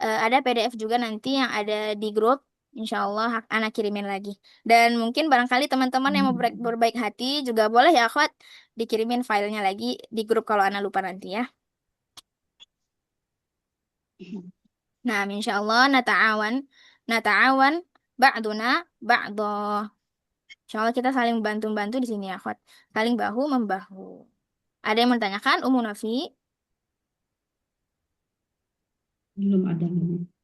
Ada PDF juga nanti yang ada di grup. Insya Allah anak kirimin lagi. Dan mungkin barangkali teman-teman yang mau berbaik hati juga boleh ya akhwat dikirimin filenya lagi di grup kalau anak lupa nanti ya. Nah, insya Allah nata'awan ba'duna ba'do. Insya Allah kita saling bantu-bantu di sini ya, akhwat. Saling bahu membahu. Ada yang menanyakan Ummu Nafi? belum ada.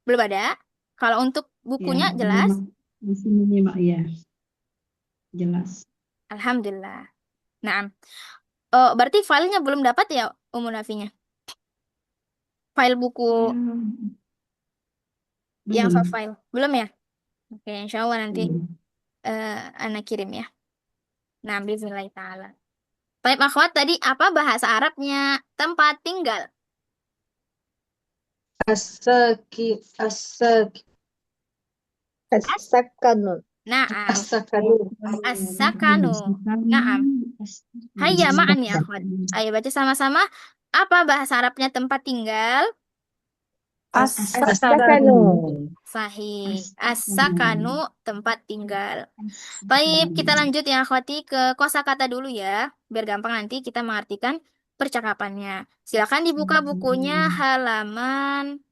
Belum ada. Kalau untuk Ya, bukunya jelas? di sini nyimak ya, jelas. Alhamdulillah. Nah, oh, berarti filenya belum dapat ya Ummu Nafinya? File buku Ya, yang belum. soft file. Belum ya? Oke, insya Allah nanti Belum. anak kirim ya. Nah, bismillah ta'ala. Baik, akhwat, tadi apa bahasa Arabnya tempat tinggal? Asaki, asaki, As-sakanun. Naam. asakanu. As-sakanu. Naam. Hayya ma'an ya, akhwat. Ayo baca sama-sama. Apa bahasa Arabnya tempat tinggal? As-sakanu. Sahih. As-sakanu tempat tinggal. Baik, kita lanjut ya akhwati ke kosakata dulu ya. Biar gampang nanti kita mengartikan percakapannya. Silakan dibuka bukunya halaman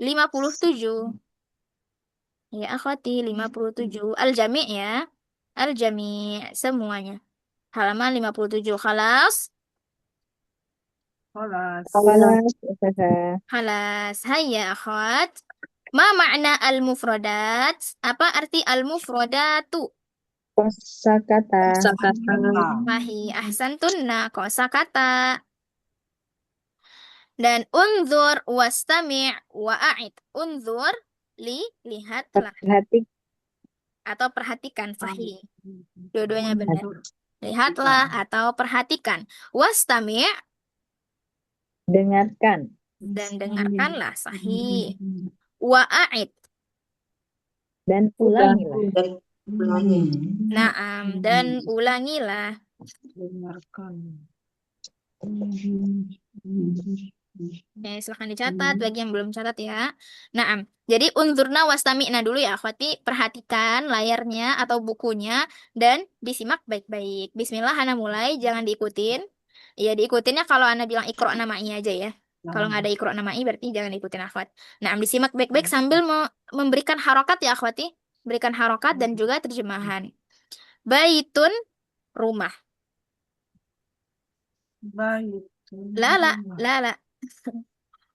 57. Ya akhwati 57. Al-Jami' ya. Al-Jami' semuanya. Halaman 57. Khalas. Kelas. Kelas, Ustazah. Khalas. Hayya akhwat. Ma makna al-mufradat? Apa arti al-mufradatu? Kosakata. Kosakata. Sahih. Ahsantunna kosakata. Dan unzur wastami' wa'id. Unzur lihatlah Perhati, atau perhatikan, sahih. Dua-duanya benar. Unzur. Lihatlah atau perhatikan. Wastami' dengarkan. dan dengarkanlah, sahih. Wa'id. Dan Udah, ulangilah. udah ulangi. Naam dan ulangilah. Dengarkan. Ya, silahkan dicatat bagi yang belum catat ya. Naam. Jadi unzurna wastami'na dulu ya, akhwati. Perhatikan layarnya atau bukunya dan disimak baik-baik. Bismillah, Hana mulai. Jangan diikutin. Ya, diikutinnya kalau Ana bilang ikro nama'i aja ya. Kalau nggak ada ikro nama'i berarti jangan diikutin akhwat. Nah, disimak baik-baik sambil memberikan harokat ya akhwati. Berikan harokat dan juga terjemahan. Baitun, rumah. Baik. La.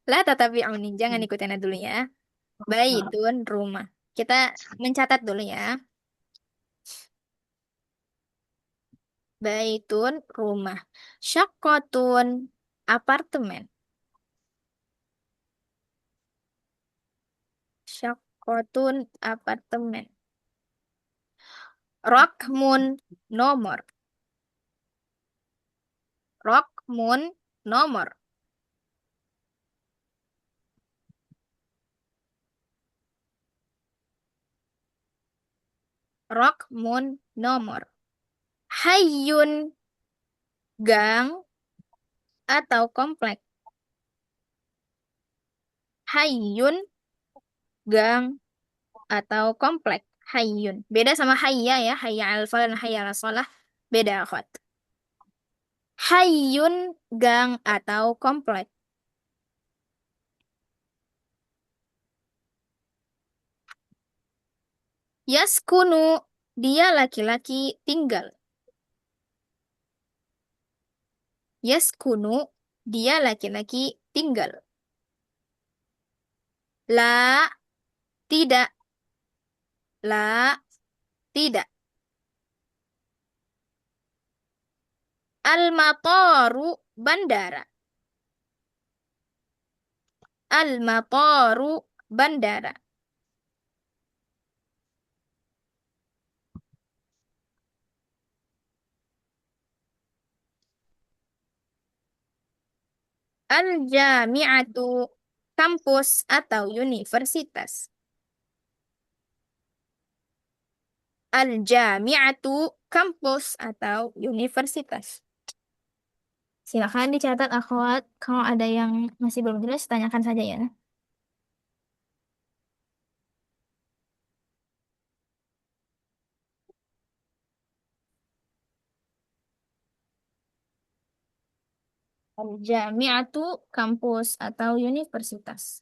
La tatabi'uni. Jangan ikutin Ana dulu ya. Baitun, rumah. Kita mencatat dulu ya. Baitun, rumah. Syakotun, apartemen. Syakotun, apartemen. Rokmun, nomor. Rokmun, nomor. Rokmun, nomor. Hayyun, gang atau komplek. Hayyun, gang atau komplek. Hayyun. Beda sama hayya ya. Hayya al falah dan hayya al shalah. Beda, akhwat. Hayyun gang atau komplek. Yaskunu, dia laki-laki tinggal. Yaskunu, dia laki-laki tinggal. La, tidak. La, tidak. Al-mataru, bandara. Al-mataru, bandara. Al-jami'atu, kampus atau universitas. Al-jami'atu, kampus atau universitas. Silakan dicatat, akhwat. Kalau ada yang masih belum jelas, tanyakan saja ya. Al-jami'atu, kampus atau universitas.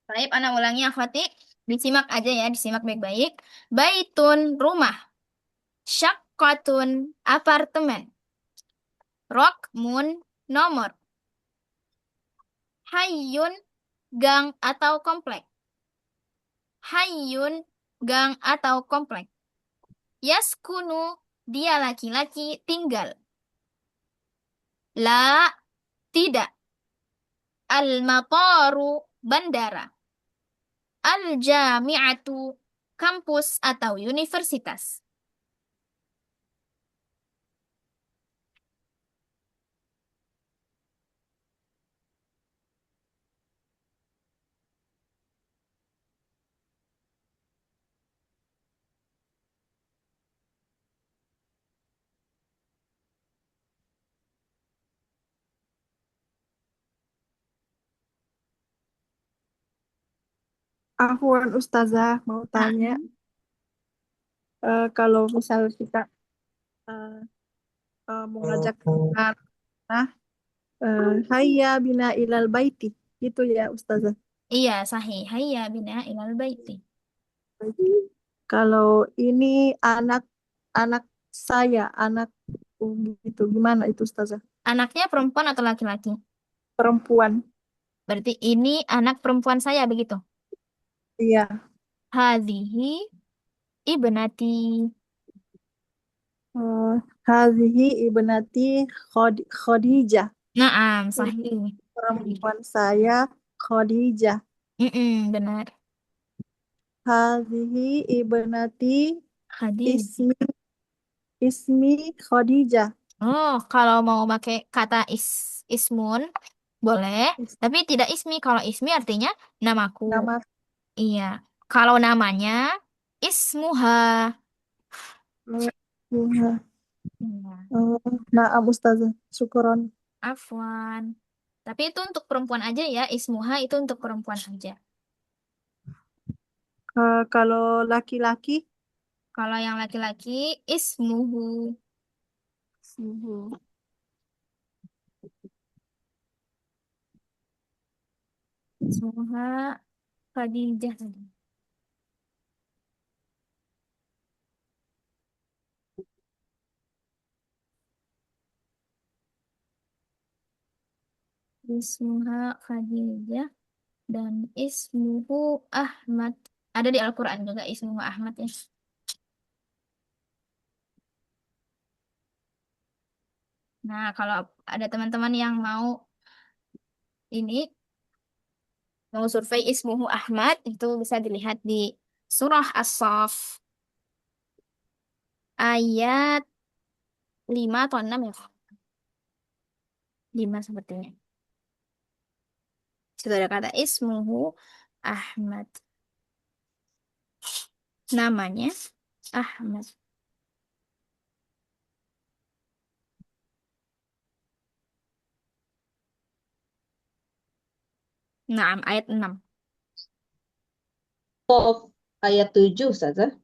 Baik, anak ulangi, akhwati. Disimak aja ya, disimak baik-baik. Baitun, rumah. Syaqqatun, apartemen. Rokmun, nomor. Hayyun, gang atau komplek. Hayyun, gang atau komplek. Yaskunu, dia laki-laki tinggal. La, tidak. Al-mataru, bandara. Al-jami'atu, kampus atau universitas. Afwan Ustazah mau tanya, kalau misal kita eh, mengajak anak, hayya bina ilal baiti, gitu ya Ustazah. Iya, sahih. Hayya bina ilal baiti. Kalau ini anak saya, anak gitu, gimana itu Ustazah? Anaknya perempuan atau laki-laki? Perempuan. Berarti ini anak perempuan saya, begitu. Iya. Hadhihi ibnati. Eh, Hazihi ibnati Khadijah. Naam, Ini sahih. perempuan saya Khadijah. Benar. Hazihi ibnati Hadis. ismi Khadijah. Oh, kalau mau pakai kata ismun, boleh. Is- Tapi tidak ismi. Kalau ismi artinya namaku. Nama Iya. Kalau namanya, ismuha. Tuhan. Iya. Naam Ustazah, syukuran. Afwan. Tapi itu untuk perempuan aja ya. Ismuha itu untuk perempuan aja. Kalau laki-laki, Kalau yang laki-laki, ismuhu. Suhu. Ismuha Khadijah tadi. Ismuha Khadijah dan ismuhu Ahmad. Ada di Al-Quran juga ismuhu Ahmad ya. Nah, kalau ada teman-teman yang mau ini mau survei ismuhu Ahmad, itu bisa dilihat di surah As-Saff ayat 5 atau 6 ya, Kak? 5 sepertinya. Sudah ada kata ismuhu Ahmad. Namanya Ahmad. Nah, ayat 6. Qaf ayat 7 Ustazah.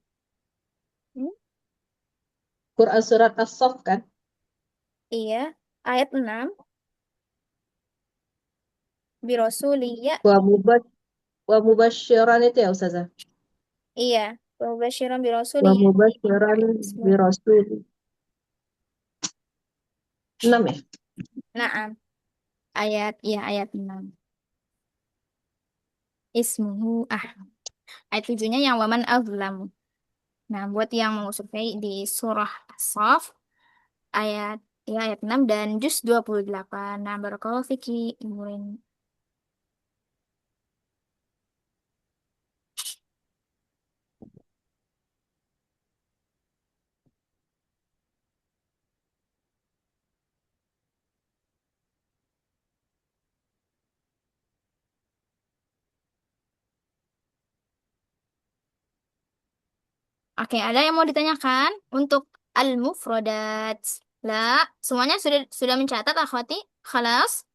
Hmm? Quran surat As-Saff kan? Iya, ayat 6. Birosuliyya. Wa mubasyiran itu ya Ustazah. Iya, Wabasyiran Wa birosuliyya. mubasyiran bi rasul. 6 ya? Nah, ayat 6. Ismuhu Ahmad. Ayat 7-nya yang waman azlam. Nah, buat yang mau survei di surah As-Saff ayat 6 dan juz 28. Nah, barakallahu fiki. Ibu Rini. Oke, ada yang mau ditanyakan untuk al-mufradat? La, semuanya sudah mencatat, akhwati? Khalas?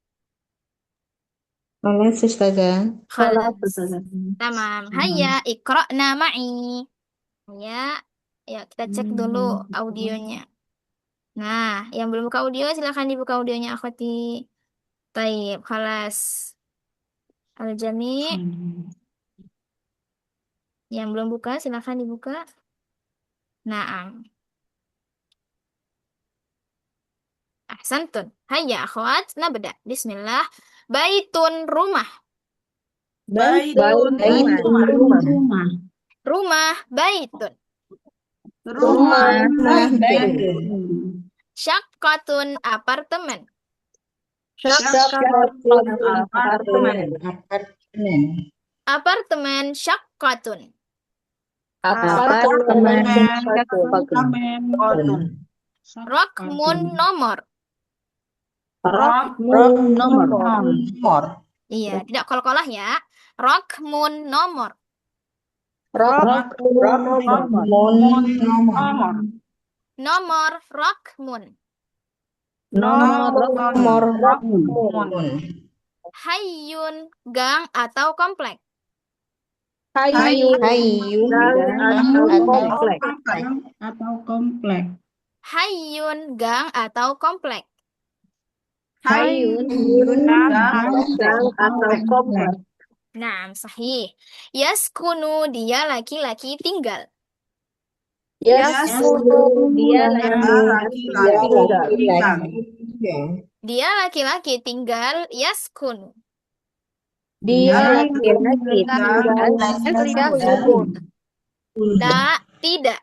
Malas Ustazah. Salah Khalas. Ustazah. Tamam. Hayya, iqra'na ma'i. Ya, ya kita cek dulu audionya. Nah, yang belum buka audio silahkan dibuka audionya, akhwati. Taib, khalas. Al-jami'. Yang belum buka silahkan dibuka. Naam. Ahsantun. Hayya, akhwat. Nabda. Bismillah. Baitun, rumah. Baitun Rumah. Rumah. Rumah, baitun. rumah Baitun. Syaqqatun, apartemen. Syaqqatun apartemen. Apartemen. Apartemen syaqqatun. Apartemen Kotun. Rokmun, nomor. Rokmun nomor. Nomor. Iya, tidak kol-kolah ya. Rokmun, nomor. Rokmun nomor. Nomor. Nomor, rokmun. Nomor rokmun. Hayyun, gang atau komplek. Hayyun Atau komplek. Hayyun, gang atau komplek. Hayun. atau komplek. Nah, sahih. Yaskunu, dia laki-laki tinggal. Yaskunu dia Dia laki-laki tinggal, yaskunu. Dia Laki-laki tinggal yaskun. La, tidak.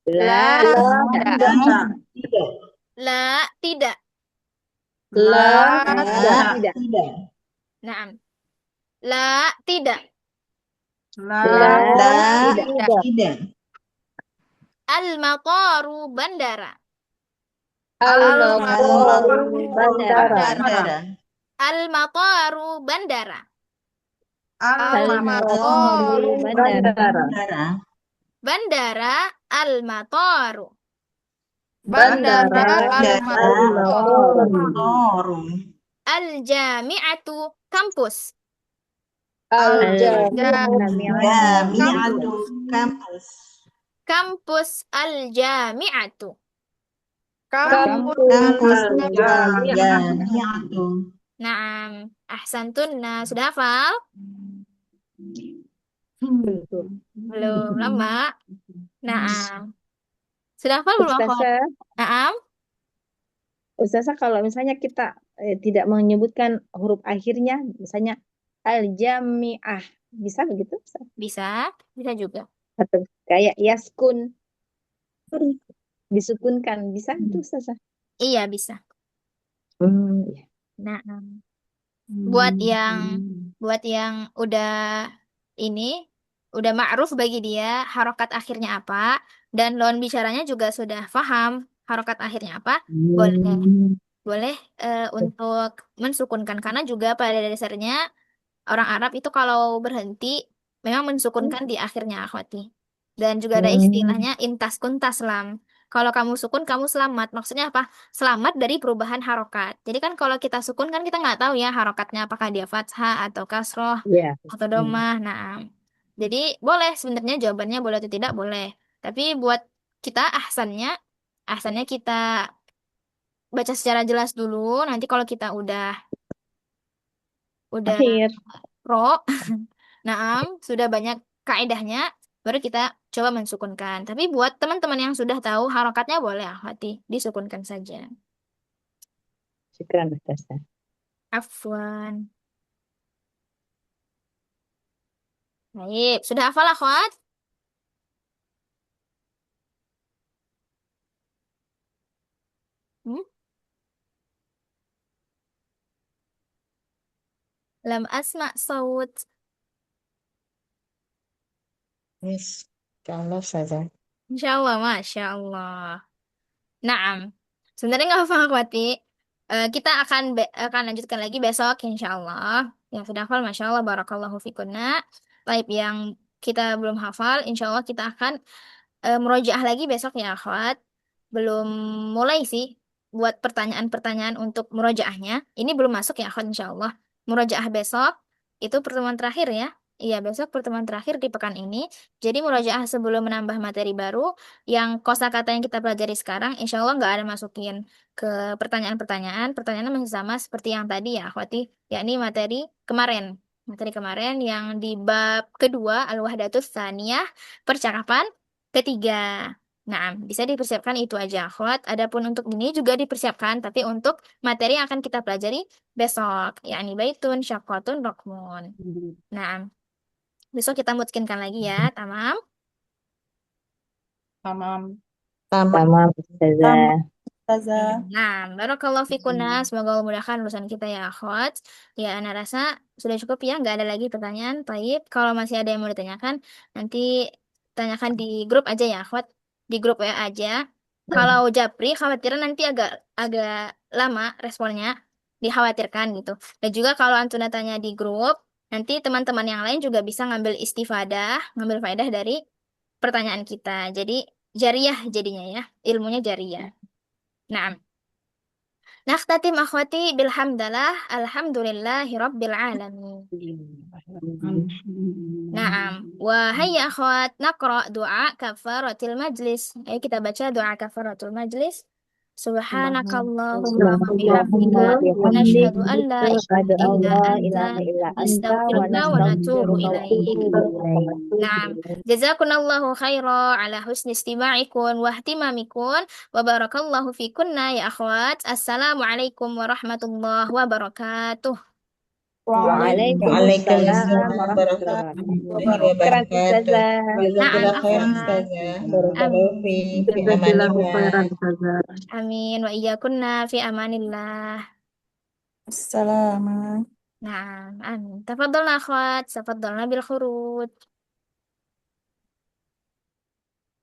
La, La, tidak. tidak. Nah, la, tidak. Tidak. Al-mataru, bandara. bandara. Al-mataru, bandara. Al-mataru, bandara. Bandara, al-mataru. Bandara Al-jami'atu, kampus. Al-jami'atu. Kampus. Kampus al-jami'atu. Kampus jami'atu. Naam, ahsantun. Nah, sudah hafal? Belum, lama. Naam. Sudah hafal belum, akhwat? Ustazah, Naam. Ustazah kalau misalnya kita tidak menyebutkan huruf akhirnya, misalnya al-jami'ah, bisa begitu? Ustaz? Bisa juga. Atau kayak yaskun, disukunkan, bisa itu Ustazah? Iya, bisa. Iya. Naam. Buat yang buat yang udah ini, udah ma'ruf bagi dia harokat akhirnya apa, dan lawan bicaranya juga sudah paham harokat akhirnya apa, boleh. Boleh untuk mensukunkan. Karena juga pada dasarnya orang Arab itu kalau berhenti memang mensukunkan di akhirnya, akhwati. Dan juga ada istilahnya intas kuntas lam. Kalau kamu sukun, kamu selamat. Maksudnya apa? Selamat dari perubahan harokat. Jadi kan kalau kita sukun kan kita nggak tahu ya harokatnya apakah dia fathah atau kasroh Ya. atau domah. Nah, jadi boleh sebenarnya jawabannya boleh atau tidak boleh. Tapi buat kita ahsannya kita baca secara jelas dulu. Nanti kalau kita udah Akhir. pro, naam, sudah banyak kaidahnya, baru kita coba mensukunkan. Tapi buat teman-teman yang sudah tahu harokatnya boleh hati disukunkan saja. Syukran Ustazah. Afwan. Baik, sudah hafal akhwat? Hmm? Lam asma saut. Yes. Kalau Ustazah. Insya Allah, Masya Allah. Naam. Sebenarnya nggak apa-apa, akhwati. Kita akan lanjutkan lagi besok, insya Allah. Yang sudah hafal, Masya Allah, Barakallahu fikunna. Baik, yang kita belum hafal, insya Allah kita akan murojaah lagi besok ya, akhwat. Belum mulai sih buat pertanyaan-pertanyaan untuk murojaahnya. Ini belum masuk ya, akhwat, insya Allah. Murojaah besok, itu pertemuan terakhir ya. Iya, besok pertemuan terakhir di pekan ini. Jadi murojaah sebelum menambah materi baru, yang kosakata yang kita pelajari sekarang, insya Allah nggak ada masukin ke pertanyaan-pertanyaan. Pertanyaannya masih sama seperti yang tadi ya, akhwati. Yakni materi kemarin. Materi kemarin yang di bab kedua, Al-Wahdatus Tsaniyah, percakapan ketiga. Nah, bisa dipersiapkan itu aja, akhwat. Adapun untuk ini juga dipersiapkan, tapi untuk materi yang akan kita pelajari besok, yakni baitun, syaqqatun, rokmun. Nah, besok kita mutkinkan lagi ya, tamam? Tamam. Tamam Ustazah. Ustazah. Nah, barakallahu fikuna. Semoga Allah mudahkan urusan kita ya, akhwat. Ya, Ana rasa sudah cukup ya, nggak ada lagi pertanyaan. Taib, kalau masih ada yang mau ditanyakan, nanti tanyakan di grup aja ya, akhwat. Di grup WA aja. Kalau Japri, khawatiran nanti agak agak lama responnya, dikhawatirkan gitu. Dan juga kalau Antuna tanya di grup, nanti teman-teman yang lain juga bisa ngambil istifadah, ngambil faedah dari pertanyaan kita. Jadi, jariah jadinya ya, ilmunya jariah. Nah, nakhtatim akhwati bilhamdalah, alhamdulillahi rabbil alamin. Naam, wa hayya akhwat naqra doa kafaratil majlis. Ayo kita baca doa kafaratul majlis. Subhanakallahumma wa bihamdika Bihamdik, nashhadu an la asyhadu ilaha an illa la anta ilaha illa anta wa nastaghfiruka wa natubu nastaghfiruka wa ilaik. natubu Naam, ilaik. jazakunallahu khaira ala husni istima'ikun wa ihtimamikun wa barakallahu fikunna ya akhwat. Assalamualaikum warahmatullahi wabarakatuh. Waalaikumsalam warahmatullahi wabarakatuh. Syukran Ustazah. Naam, Jazakallah khairan akhwat. Ustazah. Amin. Barakallahu fiik. Fi Jazakallahu khairan amanillah. Ustazah. Amin wa iyyakunna fi amanillah. Assalamualaikum. Naam, amin. Tafadhalna akhwat, tafadhalna bil khuruj.